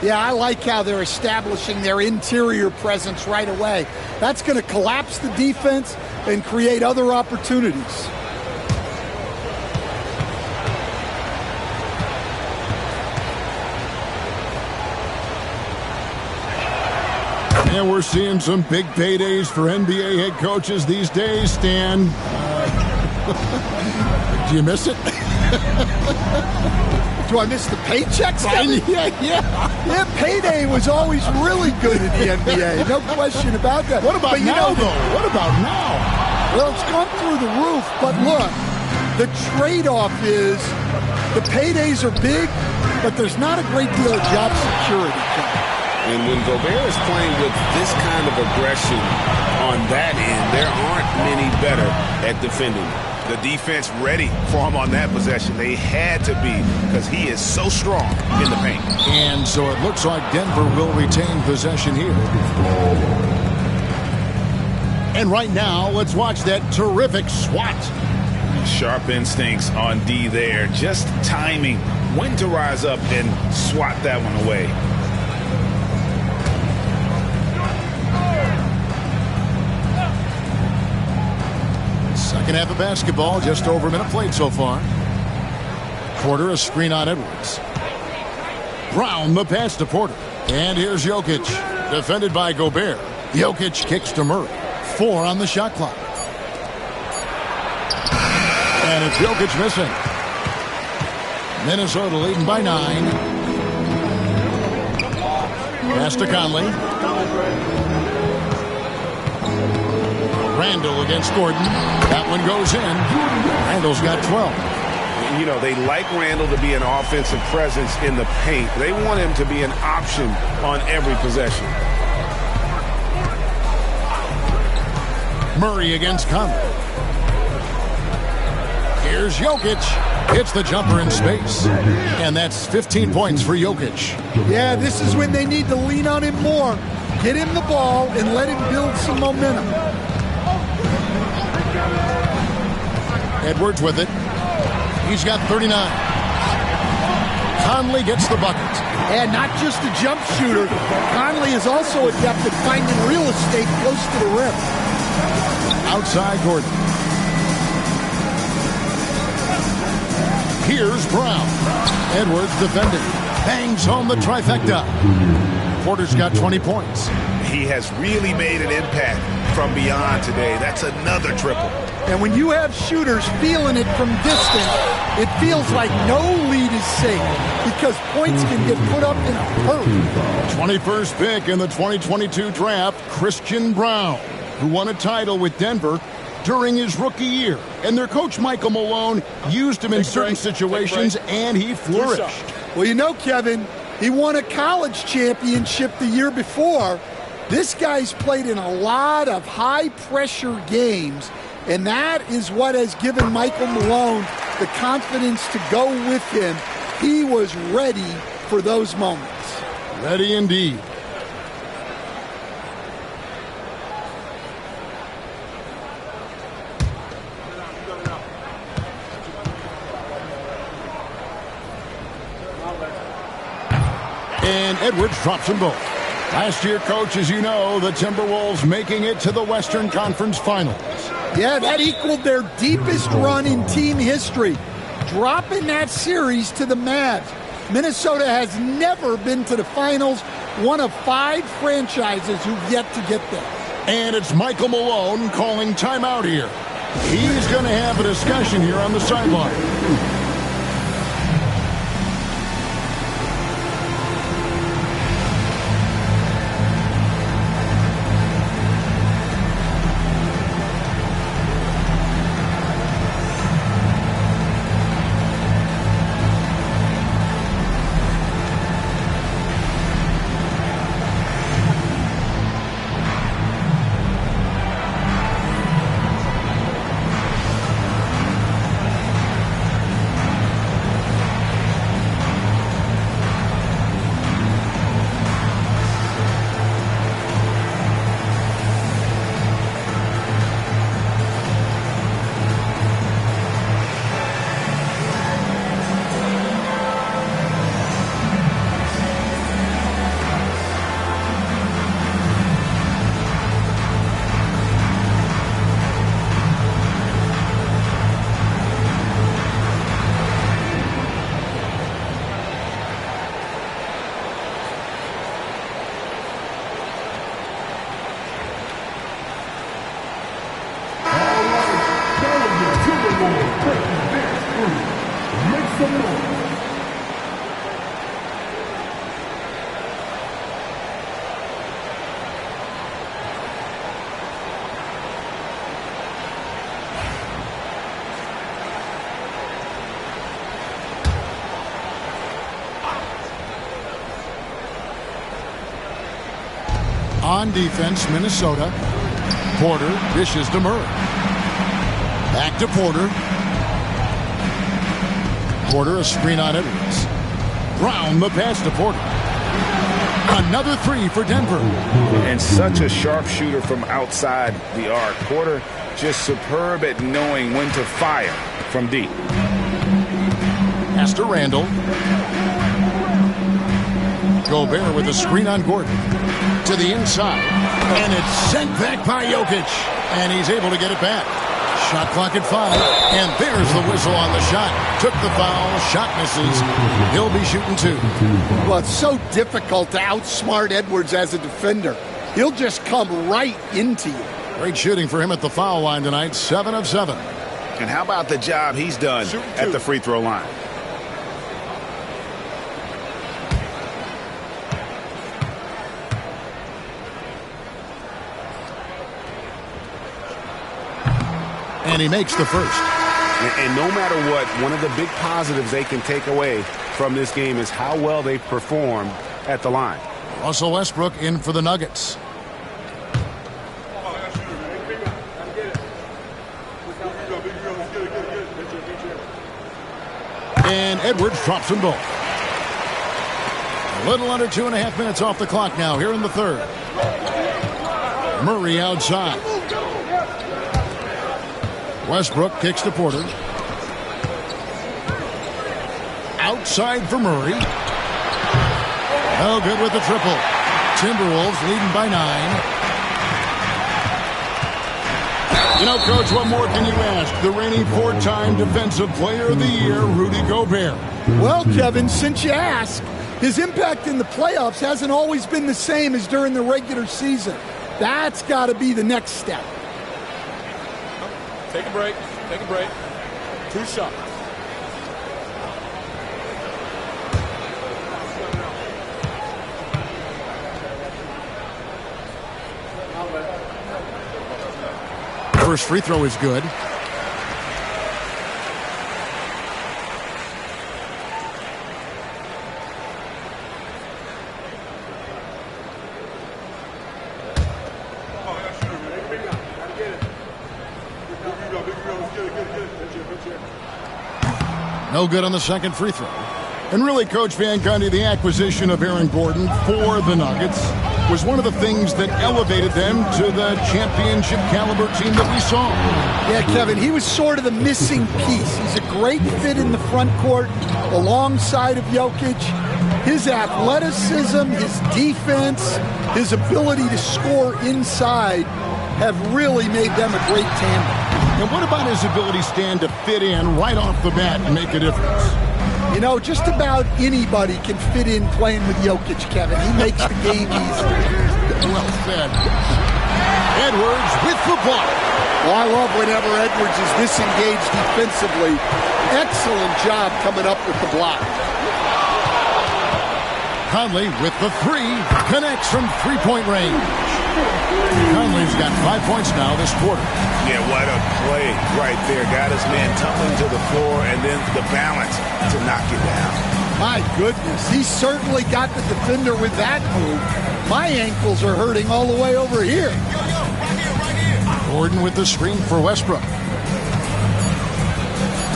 Yeah, I like how they're establishing their interior presence right away. That's going to collapse the defense and create other opportunities. And we're seeing some big paydays for NBA head coaches these days, Stan. Do you miss it? Do I miss the paychecks? Yeah. Payday was always really good in the NBA. No question about that. What about now, though? What about now? Well, it's gone through the roof. But look, the trade-off is the paydays are big, but there's not a great deal of job security. And when Gobert is playing with this kind of aggression on that end, there aren't many better at defending. The defense ready for him on that possession. They had to be, because he is so strong in the paint. And so it looks like Denver will retain possession here. And right now, let's watch that terrific swat. Sharp instincts on D there. Just timing when to rise up and swat that one away. Second half of basketball, just over a minute played so far. Porter, a screen on Edwards. Brown, the pass to Porter. And here's Jokić, defended by Gobert. Jokić kicks to Murray. 4 on the shot clock. And it's Jokić missing. Minnesota leading by 9. Pass to Conley. Randle against Gordon. That one goes in. Randle's got 12. You know, they like Randle to be an offensive presence in the paint. They want him to be an option on every possession. Murray against Conley. Here's Jokić. Hits the jumper in space. And that's 15 points for Jokić. Yeah, this is when they need to lean on him more. Get him the ball and let him build some momentum. Edwards with it. He's got 39. Conley gets the bucket. And not just a jump shooter. Conley is also adept at finding real estate close to the rim. Outside Gordon. Here's Brown. Edwards defending. Bangs home the trifecta. Porter's got 20 points. He has really made an impact from beyond today. That's another triple. And when you have shooters feeling it from distance, it feels like no lead is safe because points can get put up in a hurry. 21st pick in the 2022 draft, Christian Brown, who won a title with Denver during his rookie year. And their coach, Michael Malone, used him in certain situations, and he flourished. Well, you know, Kevin, he won a college championship the year before. This guy's played in a lot of high-pressure games, and that is what has given Michael Malone the confidence to go with him. He was ready for those moments. Ready indeed. And Edwards drops them both. Last year, coach, as you know, the Timberwolves making it to the Western Conference Finals. Yeah, that equaled their deepest run in team history, dropping that series to the Mavs. Minnesota has never been to the finals, one of 5 franchises who've yet to get there. And it's Michael Malone calling timeout here. He's going to have a discussion here on the sideline. On defense, Minnesota. Porter dishes to Murray. Back to Porter. Porter, a screen on Edwards. Brown, the pass to Porter. Another three for Denver. And such a sharpshooter from outside the arc. Porter just superb at knowing when to fire from deep. Pass to Randle. Gobert with a screen on Gordon. To the inside. And it's sent back by Jokić. And he's able to get it back. Shot clock at 5. And there's the whistle on the shot. Took the foul. Shot misses. He'll be shooting 2. Well, it's so difficult to outsmart Edwards as a defender. He'll just come right into you. Great shooting for him at the foul line tonight. 7 of 7. And how about the job he's done at the free throw line? And he makes the first. And no matter what, one of the big positives they can take away from this game is how well they performed at the line. Russell Westbrook in for the Nuggets. And Edwards drops them both. A little under 2.5 minutes off the clock now here in the third. Murray outside. Westbrook kicks to Porter. Outside for Murray. No good with the triple. Timberwolves leading by 9. You know, Coach, what more can you ask? The reigning 4-time Defensive Player of the Year, Rudy Gobert. Well, Kevin, since you asked, his impact in the playoffs hasn't always been the same as during the regular season. That's got to be the next step. Take a break. Take a break. 2 shots. First free throw is good. No good on the second free throw. And really, Coach Van Gundy, the acquisition of Aaron Gordon for the Nuggets was one of the things that elevated them to the championship caliber team that we saw. Yeah, Kevin, he was sort of the missing piece. He's a great fit in the front court alongside of Jokić. His athleticism, his defense, his ability to score inside have really made them a great tandem. And what about his ability, Stan, to fit in right off the bat and make a difference? You know, just about anybody can fit in playing with Jokić, Kevin. He makes the game easy. Well said. Edwards with the block. Well, I love whenever Edwards is disengaged defensively. Excellent job coming up with the block. Conley with the 3. Connects from three-point range. Conley's got 5 points now this quarter. Yeah, what a play right there. Got his man tumbling to the floor and then the balance to knock it down. My goodness, he certainly got the defender with that move. My ankles are hurting all the way over here. Gordon with the screen for Westbrook.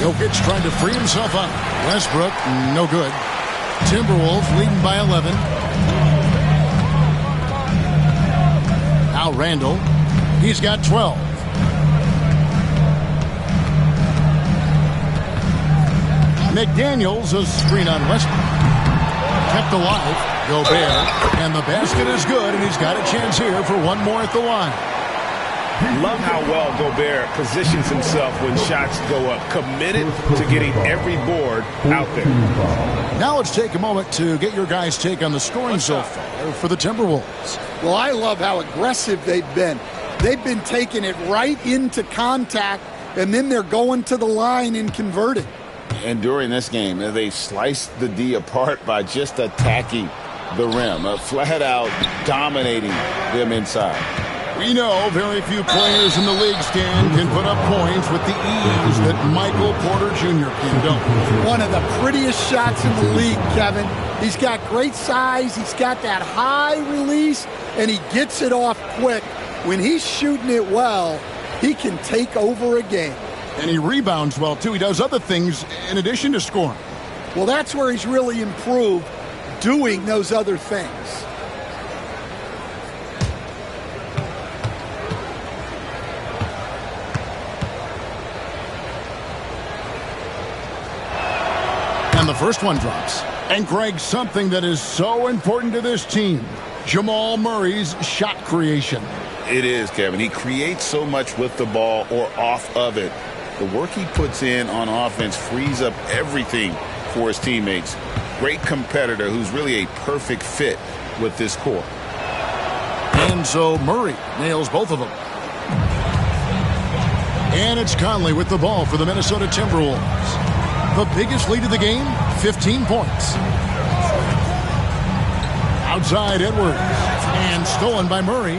Jokić trying to free himself up. Westbrook, no good. Timberwolves leading by 11. Now Randle. He's got 12. McDaniels, a screen on Westbrook. Kept alive. Gobert. And the basket is good, and he's got a chance here for one more at the line. Love how well Gobert positions himself when shots go up. Committed to getting every board out there. Now let's take a moment to get your guys' take on the scoring so far for the Timberwolves. Well, I love how aggressive they've been. They've been taking it right into contact, and then they're going to the line and converting. And during this game, they sliced the D apart by just attacking the rim, flat out dominating them inside. We know very few players in the league, Stan, can put up points with the ease that Michael Porter Jr. can do. One of the prettiest shots in the league, Kevin. He's got great size, he's got that high release, and he gets it off quick. When he's shooting it well, he can take over a game. And he rebounds well, too. He does other things in addition to scoring. Well, that's where he's really improved, doing those other things. And the first one drops. And Greg, something that is so important to this team, Jamal Murray's shot creation. It is, Kevin. He creates so much with the ball or off of it. The work he puts in on offense frees up everything for his teammates. Great competitor who's really a perfect fit with this core. And so Murray nails both of them. And it's Conley with the ball for the Minnesota Timberwolves. The biggest lead of the game, 15 points. Outside Edwards. And stolen by Murray.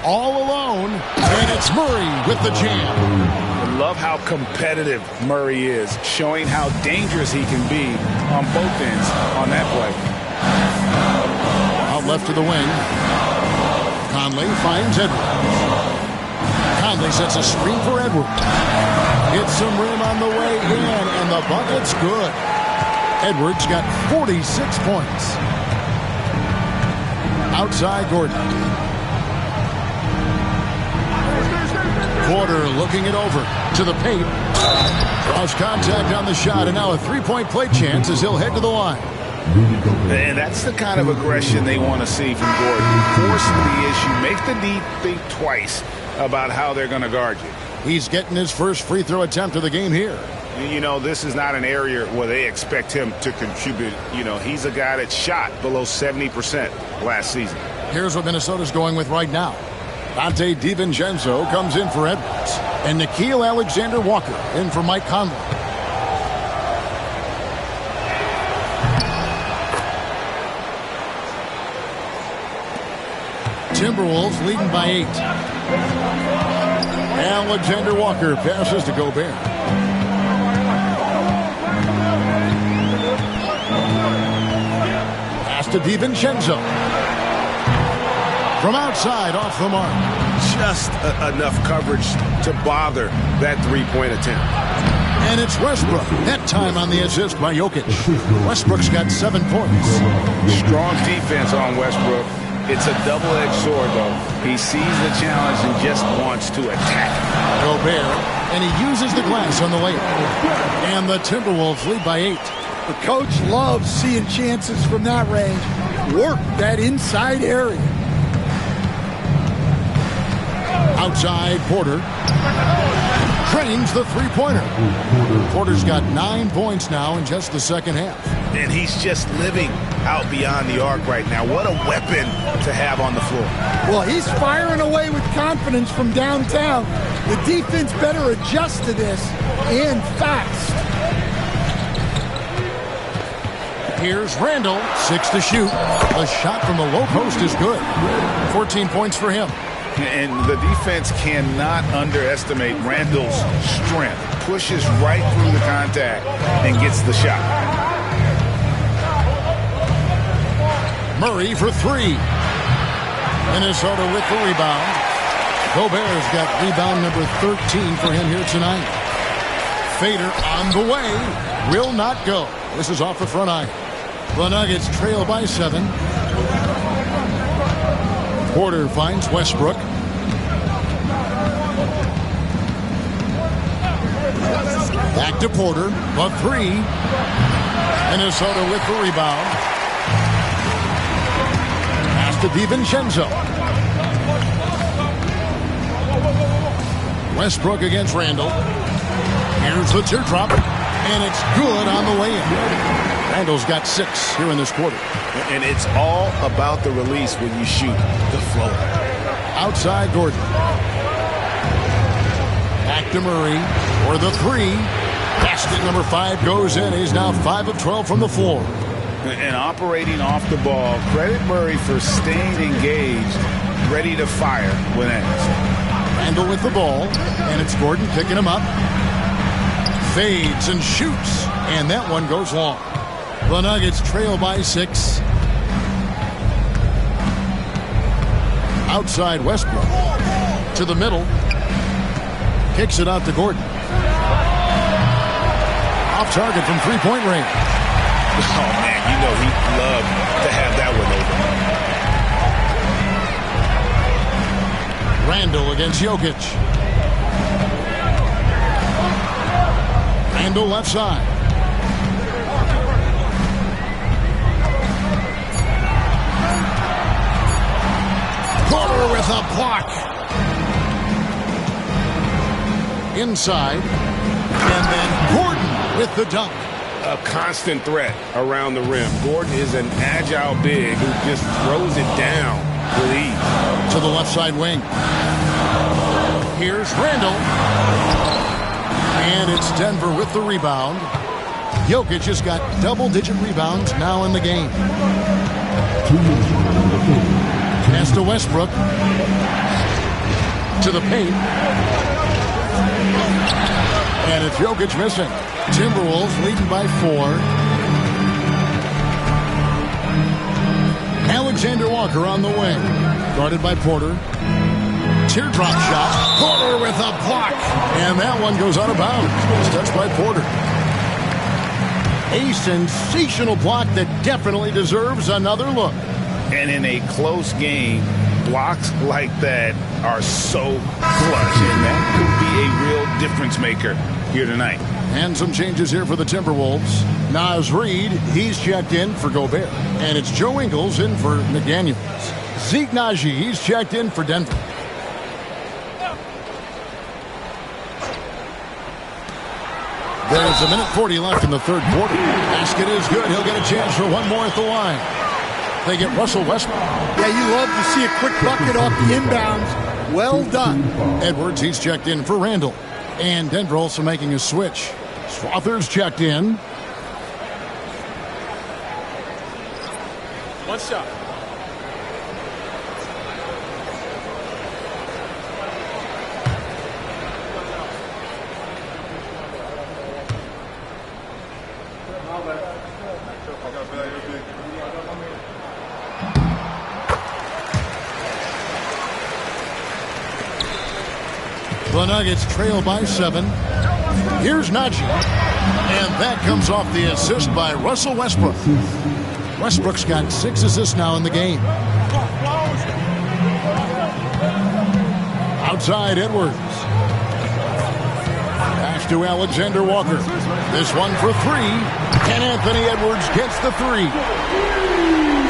All alone. And it's Murray with the jam. I love how competitive Murray is, showing how dangerous he can be on both ends on that play. Out left to the wing. Conley finds Edwards. Conley sets a screen for Edwards. Hits some rim on the way in, and the bucket's good. Edwards got 46 points. Outside Gordon. Porter looking it over to the paint. Draws contact on the shot, and now a three-point play chance as he'll head to the line. And that's the kind of aggression they want to see from Gordon. Force the issue. Make the D think twice about how they're going to guard you. He's getting his first free throw attempt of the game here. You know, this is not an area where they expect him to contribute. You know, he's a guy that shot below 70% last season. Here's what Minnesota's going with right now. Dante DiVincenzo comes in for Edwards. And Nickeil Alexander-Walker in for Mike Conley. Timberwolves leading by 8. Alexander-Walker passes to Gobert. Pass to DiVincenzo. From outside, off the mark. Just enough coverage to bother that three-point attempt. And it's Westbrook. That time on the assist by Jokić. Westbrook's got 7 points. Strong defense on Westbrook. It's a double-edged sword, though. He sees the challenge and just wants to attack. Gobert, and he uses the glass on the layup. And the Timberwolves lead by 8. The coach loves seeing chances from that range. Work that inside area. Outside, Porter drains the three-pointer. Porter's got 9 points now in just the second half. And he's just living out beyond the arc right now. What a weapon to have on the floor. Well, he's firing away with confidence from downtown. The defense better adjust to this, and fast. Here's Randle, 6 to shoot. The shot from the low post is good. 14 points for him. And the defense cannot underestimate Randle's strength. Pushes right through the contact and gets the shot. Murray for 3. Minnesota with the rebound. Gobert's got rebound number 13 for him here tonight. Fader on the way. Will not go. This is off the front iron. The Nuggets trail by 7. Porter finds Westbrook. Back to Porter. The 3. Minnesota with the rebound. Pass to DiVincenzo. Westbrook against Randle. Here's the teardrop. And it's good on the way in. Randle's got 6 here in this quarter. And it's all about the release when you shoot the flow. Outside Gordon. Back to Murray for the 3. Basket number 5 goes in. He's now 5 of 12 from the floor. And operating off the ball, credit Murray for staying engaged, ready to fire when asked. Randle with the ball, and it's Gordon picking him up. Fades and shoots, and that one goes long. The Nuggets trail by 6. Outside Westbrook. To the middle. Kicks it out to Gordon. Off target from three-point range. Oh, man, you know he'd love to have that one over. Randle against Jokić. Randle left side. Porter with a block. Inside. And then Gordon with the dunk. A constant threat around the rim. Gordon is an agile big who just throws it down with ease. To the left side wing. Here's Randle. And it's Denver with the rebound. Jokić has got double-digit rebounds now in the game. Pass to Westbrook. To the paint. And it's Jokić missing. Timberwolves leading by 4. Alexander Walker on the wing. Guarded by Porter. Teardrop shot. Porter with a block. And that one goes out of bounds. It's touched by Porter. A sensational block that definitely deserves another look. And in a close game, blocks like that are so clutch. And that could be a real difference maker here tonight. And some changes here for the Timberwolves. Naz Reid, he's checked in for Gobert. And it's Joe Ingles in for McDaniels. Zeke Naji, he's checked in for Denver. There's 1:40 left in the third quarter. Basket is good. He'll get a chance for one more at the line. They get Russell Westbrook. Yeah, you love to see a quick bucket off the inbounds. Well done. Edwards, he's checked in for Randle. And Denver also making a switch. Swather's checked in. One shot. The Nuggets trail by 7. Here's Naji. And that comes off the assist by Russell Westbrook. Westbrook's got 6 assists now in the game. Outside Edwards. Pass to Alexander Walker. This one for 3. And Anthony Edwards gets the 3.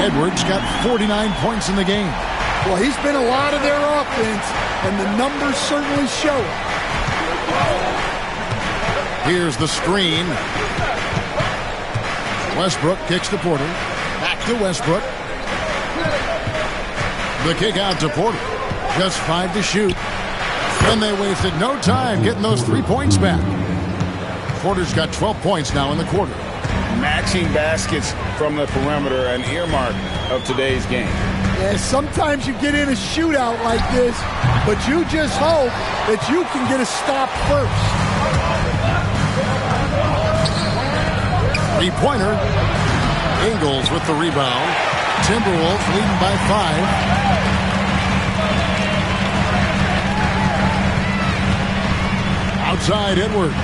Edwards got 49 points in the game. Well, he's been a lot of their offense, and the numbers certainly show it. Here's the screen. Westbrook kicks to Porter. Back to Westbrook. The kick out to Porter. Just 5 to shoot. And they wasted no time getting those 3 points back. Porter's got 12 points now in the quarter. Matching baskets from the perimeter, an earmark of today's game. Yeah, sometimes you get in a shootout like this, but you just hope that you can get a stop first. 3-pointer. Ingles with the rebound. Timberwolves leading by 5. Outside Edwards.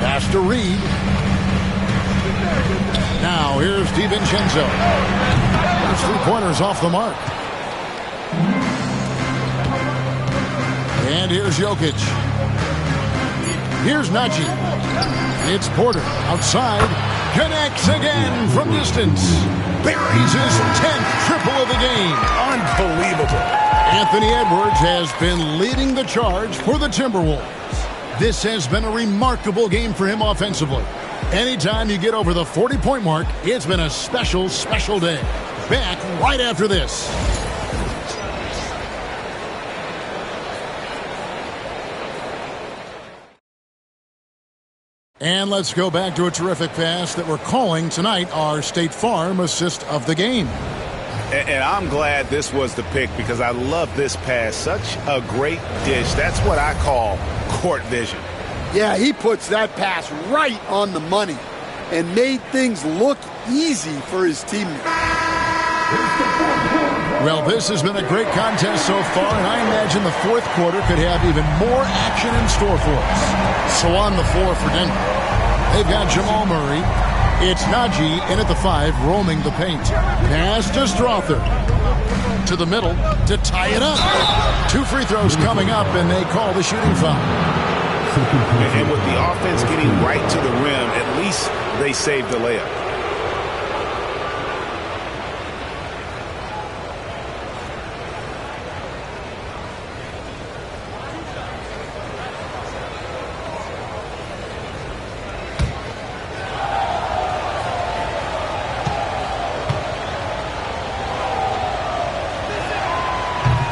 Pass to Reid. Now here's DiVincenzo. There's 3-pointers off the mark. And here's Jokić. Here's Naji. It's Porter outside. Connects again from distance. Buries his 10th triple of the game. Unbelievable. Anthony Edwards has been leading the charge for the Timberwolves. This has been a remarkable game for him offensively. Anytime you get over the 40-point mark, it's been a special, special day. Back right after this. And let's go back to a terrific pass that we're calling tonight our State Farm assist of the game. And I'm glad this was the pick because I love this pass. Such a great dish. That's what I call court vision. Yeah, he puts that pass right on the money and made things look easy for his teammates. Well, this has been a great contest so far, and I imagine the fourth quarter could have even more action in store for us. So on the floor for Denver, they've got Jamal Murray. It's Najee in at the 5, roaming the paint. Pass to Strother. To the middle to tie it up. 2 free throws coming up, and they call the shooting foul. And with the offense getting right to the rim, at least they saved the layup.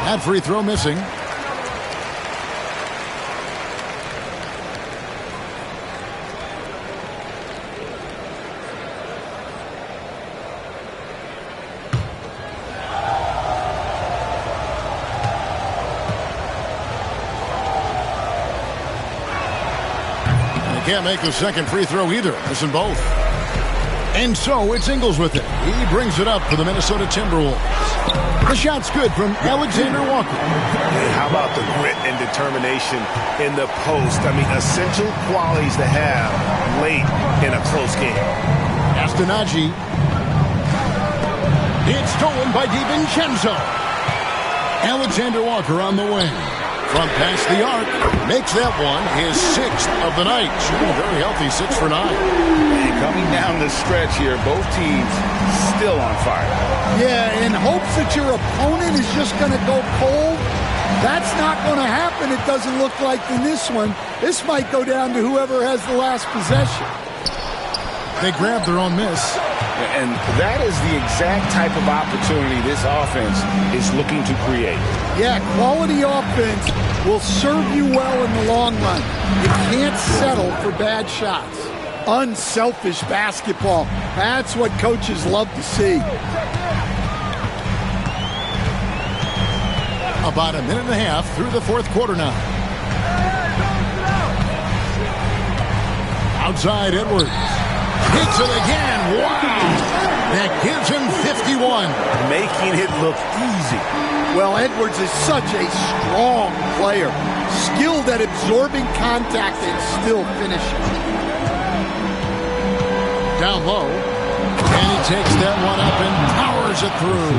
That free throw missing. And he can't make the second free throw either. Missing both. And so it's Ingles with it. He brings it up for the Minnesota Timberwolves. The shot's good from Alexander Walker. Hey, how about the grit and determination in the post? I mean, essential qualities to have late in a close game. Pass to Najee. It's stolen by DiVincenzo. Alexander Walker on the wing. From past the arc. Makes that one his 6th of the night. Shooting very healthy, 6 for 9. And coming down the stretch here, both teams still on fire. Yeah, in hopes that your opponent is just going to go cold. That's not going to happen, it doesn't look like in this one. This might go down to whoever has the last possession. They grab their own miss. And that is the exact type of opportunity this offense is looking to create. Yeah, quality offense will serve you well in the long run. You can't settle for bad shots. Unselfish basketball. That's what coaches love to see. About a minute and a half through the fourth quarter now. Outside Edwards. Hits it again. Wow. That gives him 51. Making it look easy. Well, Edwards is such a strong player. Skilled at absorbing contact and still finishing. Down low. And he takes that one up and powers it through.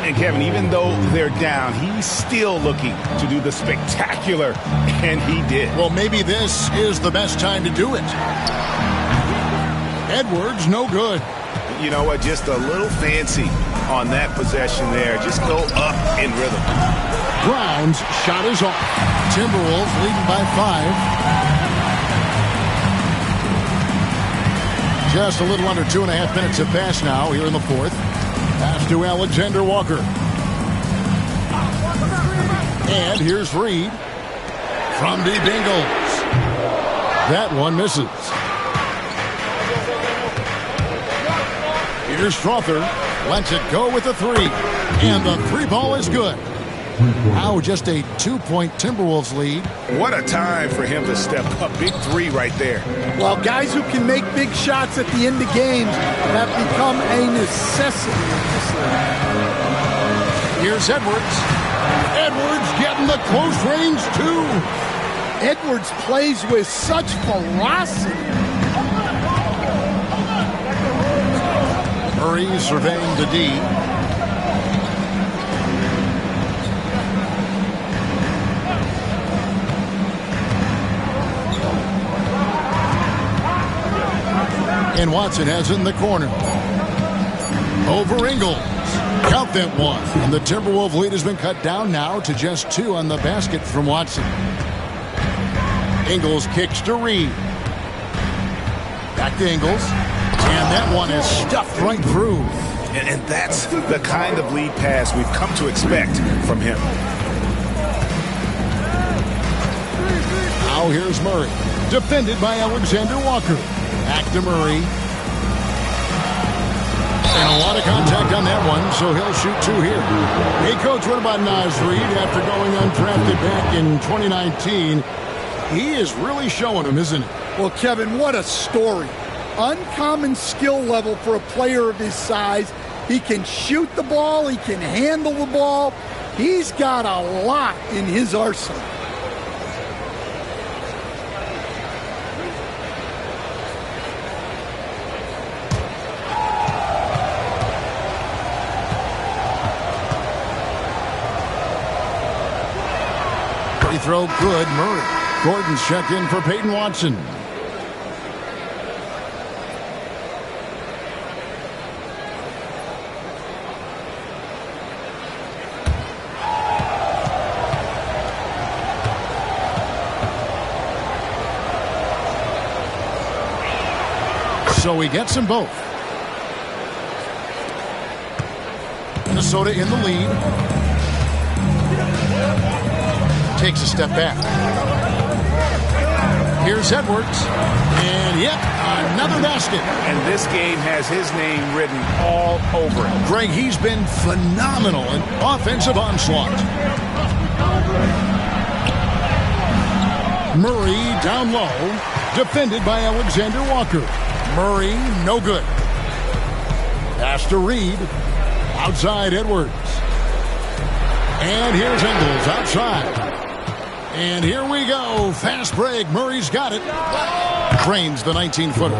And Kevin, even though they're down, he's still looking to do the spectacular, and he did. Well, maybe this is the best time to do it. Edwards, no good. You know what? Just a little fancy on that possession there. Just go up in rhythm. Brown's shot is off. Timberwolves leading by 5. Just a little under 2.5 minutes have passed now here in the fourth. Pass to Alexander Walker. And here's Reed from deep Ingles. That one misses. Here's Strother. Lets it go with the 3. And the 3 ball is good. Now just a 2-point Timberwolves lead. What a time for him to step up. Big 3 right there. Well, guys who can make big shots at the end of games have become a necessity. Here's Edwards. Edwards getting the close range, too. Edwards plays with such ferocity. Murray surveying the D. And Watson has it in the corner. Over Ingles. Count that one. And the Timberwolves lead has been cut down now to just 2 on the basket from Watson. Ingles kicks to Reed. Back to Ingles. And that one is stuffed right through. And that's the kind of lead pass we've come to expect from him. Now here's Murray. defended by Alexander Walker. Back to Murray. And a lot of contact on that one, so he'll shoot 2 here. Hey, Coach, what about Naz Reid after going undrafted back in 2019? He is really showing him, isn't he? Well, Kevin, what a story. Uncommon skill level for a player of his size. He can shoot the ball. He can handle the ball. He's got a lot in his arsenal. Free throw good. Murray. Gordon's checked in for Peyton Watson. So he gets them both. Minnesota in the lead. Takes a step back. Here's Edwards. And yep, another basket. And this game has his name written all over it. Greg, he's been phenomenal in offensive onslaught. Murray down low. Defended by Alexander Walker. Murray, no good. Pass to Reid. Outside Edwards. And here's Ingles outside. And here we go. Fast break. Murray's got it. Drains the 19-footer.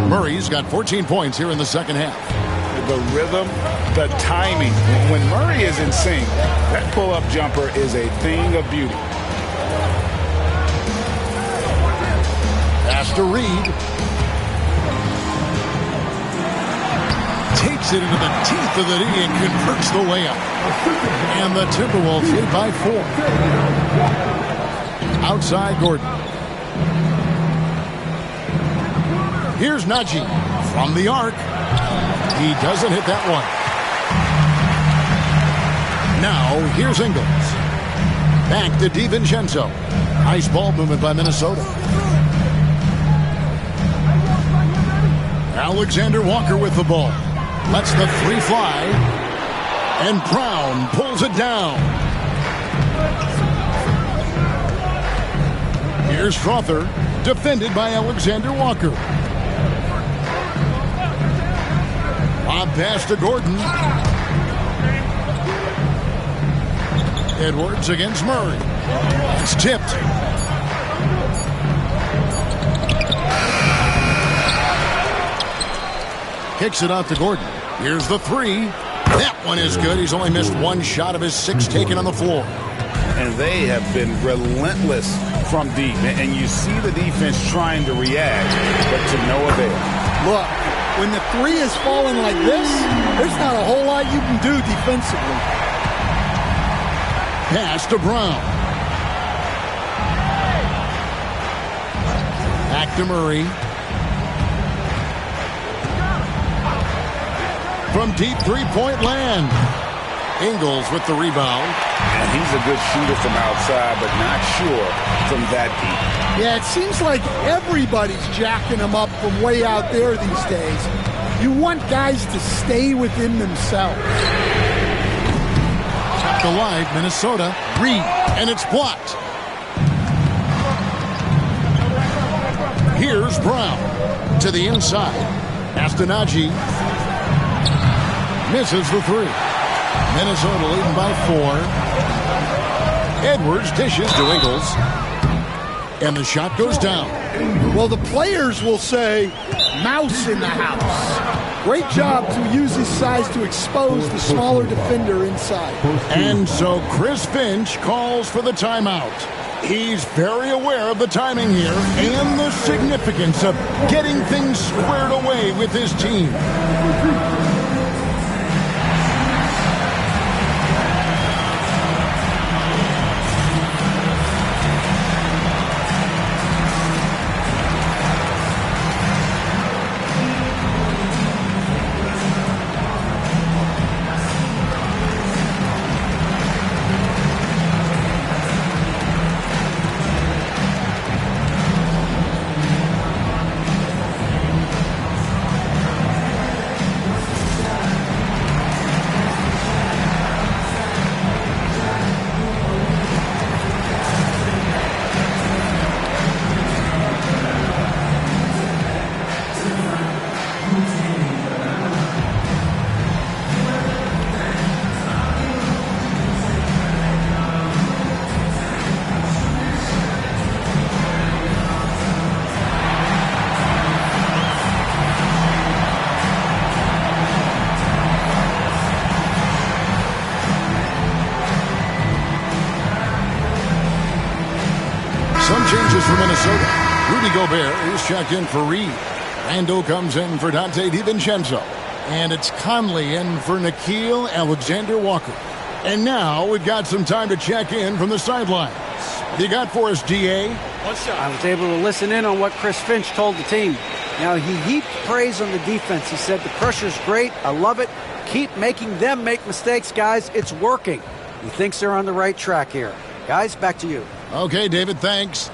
Murray's got 14 points here in the second half. The rhythm, the timing. When Murray is in sync, that pull-up jumper is a thing of beauty. Pass to Reid. Takes it into the teeth of the knee and converts the layup. And the Timberwolves lead by 4. Outside Gordon. Here's Najee from the arc. He doesn't hit that one. Now here's Ingles. Back to DiVincenzo. Nice ball movement by Minnesota. Alexander Walker with the ball. Lets the 3 fly. And Brown pulls it down. Here's Strother, defended by Alexander Walker. On pass to Gordon. Edwards against Murray. It's tipped. Kicks it out to Gordon. Here's the 3. That one is good. He's only missed 1 shot of his 6 taken on the floor. And they have been relentless from deep. And you see the defense trying to react, but to no avail. Look, when the 3 is falling like this, there's not a whole lot you can do defensively. Pass to Brown. Back to Murray. From deep 3-point land. Ingles with the rebound. And he's a good shooter from outside, but not sure from that deep. Yeah, it seems like everybody's jacking him up from way out there these days. You want guys to stay within themselves. Kept alive, Minnesota. Reid, and it's blocked. Here's Brown to the inside. Najee. Misses the 3. Minnesota leading by 4. Edwards dishes to Ingles. And the shot goes down. Well, the players will say, mouse in the house. Great job to use his size to expose the smaller defender inside. And so Chris Finch calls for the timeout. He's very aware of the timing here and the significance of getting things squared away with his team. for Minnesota. Rudy Gobert is checked in for Reed. Randle comes in for Dante DiVincenzo. And it's Conley in for Nickeil Alexander-Walker. And now we've got some time to check in from the sidelines. What do you got for us, DA? One shot. I was able to listen in on what Chris Finch told the team. Now, he heaped praise on the defense. He said, the pressure's great. I love it. Keep making them make mistakes, guys. It's working. He thinks they're on the right track here. Guys, back to you. Okay, David, thanks.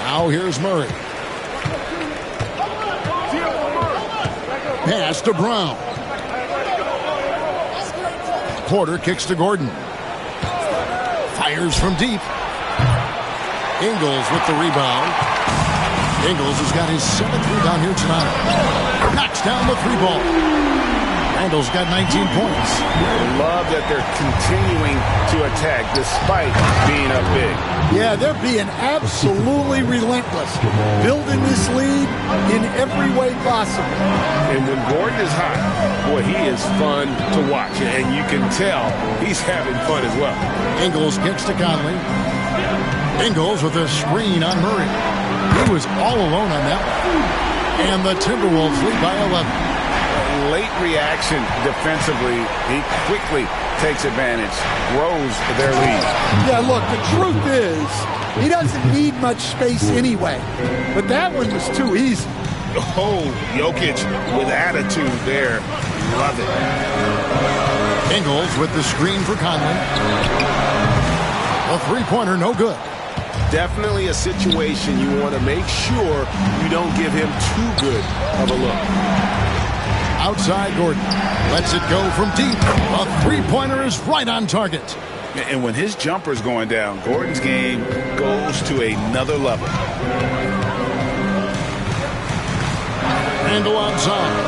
Now here's Murray. Pass to Brown. Porter kicks to Gordon. Fires from deep. Ingles with the rebound. Ingles has got his 7th rebound here tonight. Knocks down the 3-ball. Randle's got 19 points. Love that they're continuing to attack despite being up big. Yeah, they're being absolutely relentless. Building this lead in every way possible. And when Gordon is hot, boy, he is fun to watch. And you can tell he's having fun as well. Ingles kicks to Conley. Ingles with a screen on Murray. He was all alone on that one. And the Timberwolves lead by 11. Late reaction defensively. He quickly takes advantage, grows their lead. Yeah, look, the truth is, he doesn't need much space anyway. But that one was too easy. Oh, Jokić with attitude there. Love it. Ingles with the screen for Conley. A three-pointer, no good. Definitely a situation you want to make sure you don't give him too good of a look. Outside Gordon. Lets it go from deep. A three-pointer is right on target. And when his jumper's going down, Gordon's game goes to another level. Randle outside.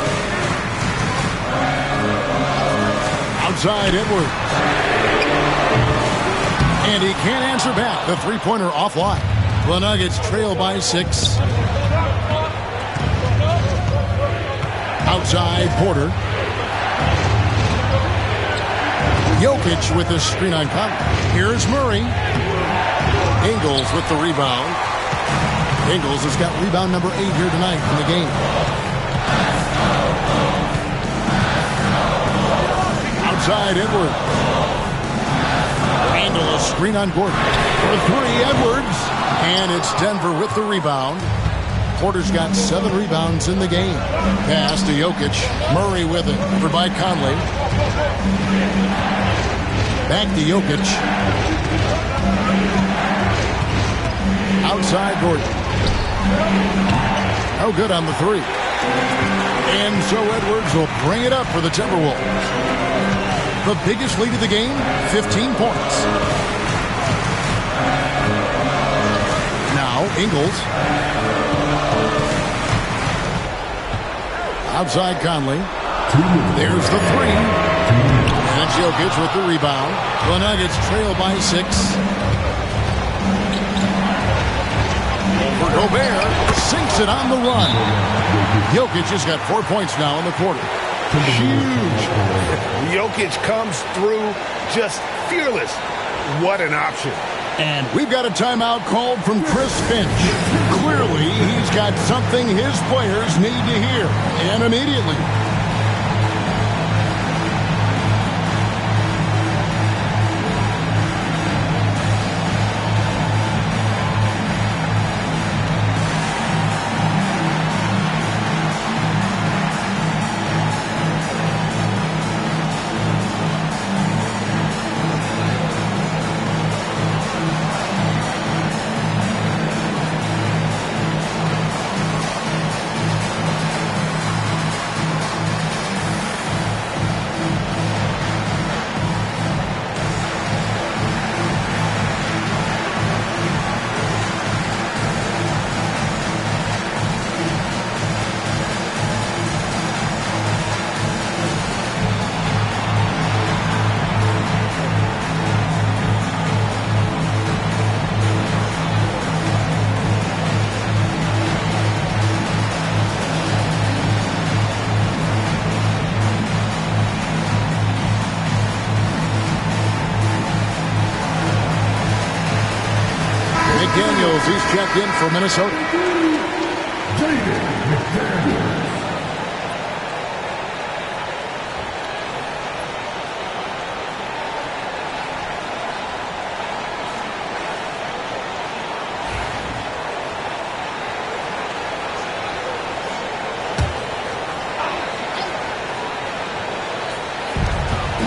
Outside Edwards. And he can't answer back. The three-pointer offline. The Nuggets trail by 6. Outside Porter. Jokić with the screen on Conley. Here's Murray. Ingles with the rebound. Ingles has got rebound number 8 here tonight in the game. Outside Edwards. Randle a screen on Gordon. For 3, Edwards. And it's Denver with the rebound. Porter's got 7 rebounds in the game. Pass to Jokić. Murray with it. Over by Conley. Back to Jokić. Outside Gordon. No good on the 3. And so Edwards will bring it up for the Timberwolves. The biggest lead of the game, 15 points. Now Ingles. Outside Conley. There's the 3. And it's Jokić with the rebound. The Nuggets trail by 6. Over Gobert. Sinks it on the run. Jokić has got 4 points now in the quarter. Huge. Jokić comes through just fearless. What an option. And we've got a timeout called from Chris Finch. Clearly, he's got something his players need to hear. And immediately. as he's checked in for Minnesota.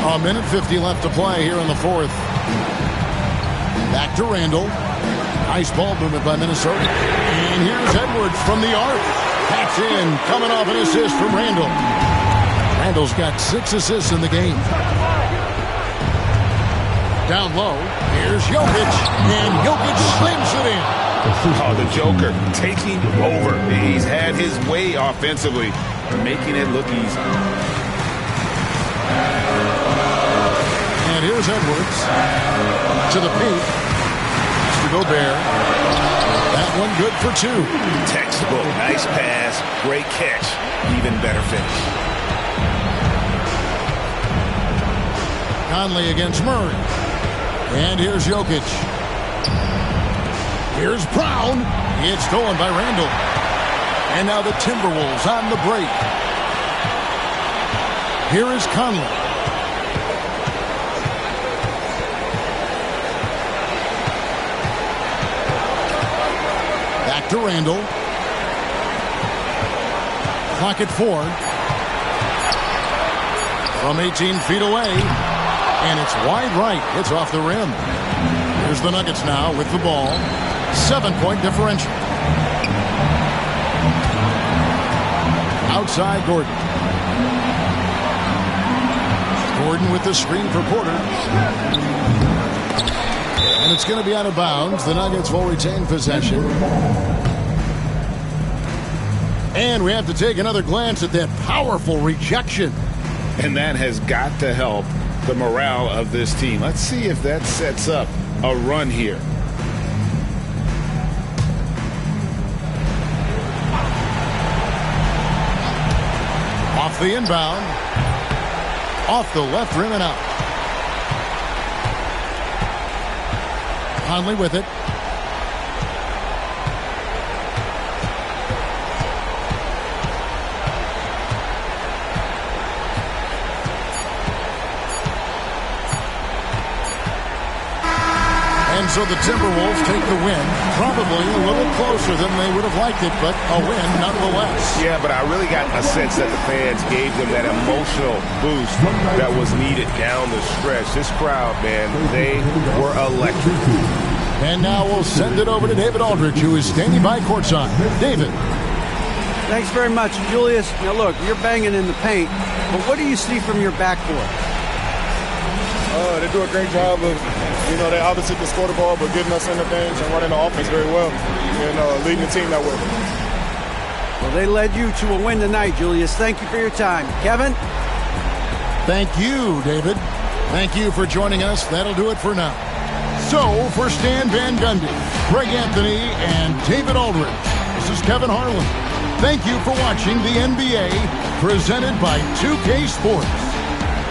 A minute 50 left to play here in the fourth. Back to Randle. Nice ball movement by Minnesota. And here's Edwards from the arc. That's in. Coming off an assist from Randle. Randle's got 6 assists in the game. Down low. Here's Jokić. And Jokić slams it in. Oh, the Joker taking over. He's had his way offensively, making it look easy. And here's Edwards to the paint. To Gobert. That one good for 2. Textbook. Nice pass. Great catch. Even better finish. Conley against Murray. And here's Jokić. Here's Brown. It's stolen by Randle. And now the Timberwolves on the break. Here is Conley. Back to Randle. Clock at 4. From 18 feet away. And it's wide right. It's off the rim. Here's the Nuggets now with the ball. 7-point differential. Outside Gordon. Gordon with the screen for Porter. And it's going to be out of bounds. The Nuggets will retain possession. And we have to take another glance at that powerful rejection. And that has got to help the morale of this team. Let's see if that sets up a run here. Off the inbound. Off the left rim and out. Conley with it. And so the Timberwolves take the win. Probably a little closer than they would have liked it, but a win nonetheless. Yeah, but I really got a sense that the fans gave them that emotional boost that was needed down the stretch. This crowd, man, they were electric. And now we'll send it over to David Aldridge, who is standing by courtside. David. Thanks very much, Julius. Now, look, you're banging in the paint, but what do you see from your backcourt? They do a great job of, they obviously can score the ball, but getting us in the things and running the offense very well and leading the team that way. Well, they led you to a win tonight, Julius. Thank you for your time. Kevin? Thank you, David. Thank you for joining us. That'll do it for now. So, for Stan Van Gundy, Greg Anthony, and David Aldridge, this is Kevin Harlan. Thank you for watching the NBA, presented by 2K Sports.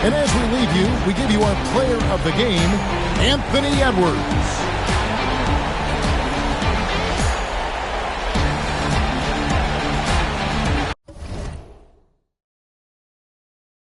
And as we leave you, we give you our player of the game, Anthony Edwards.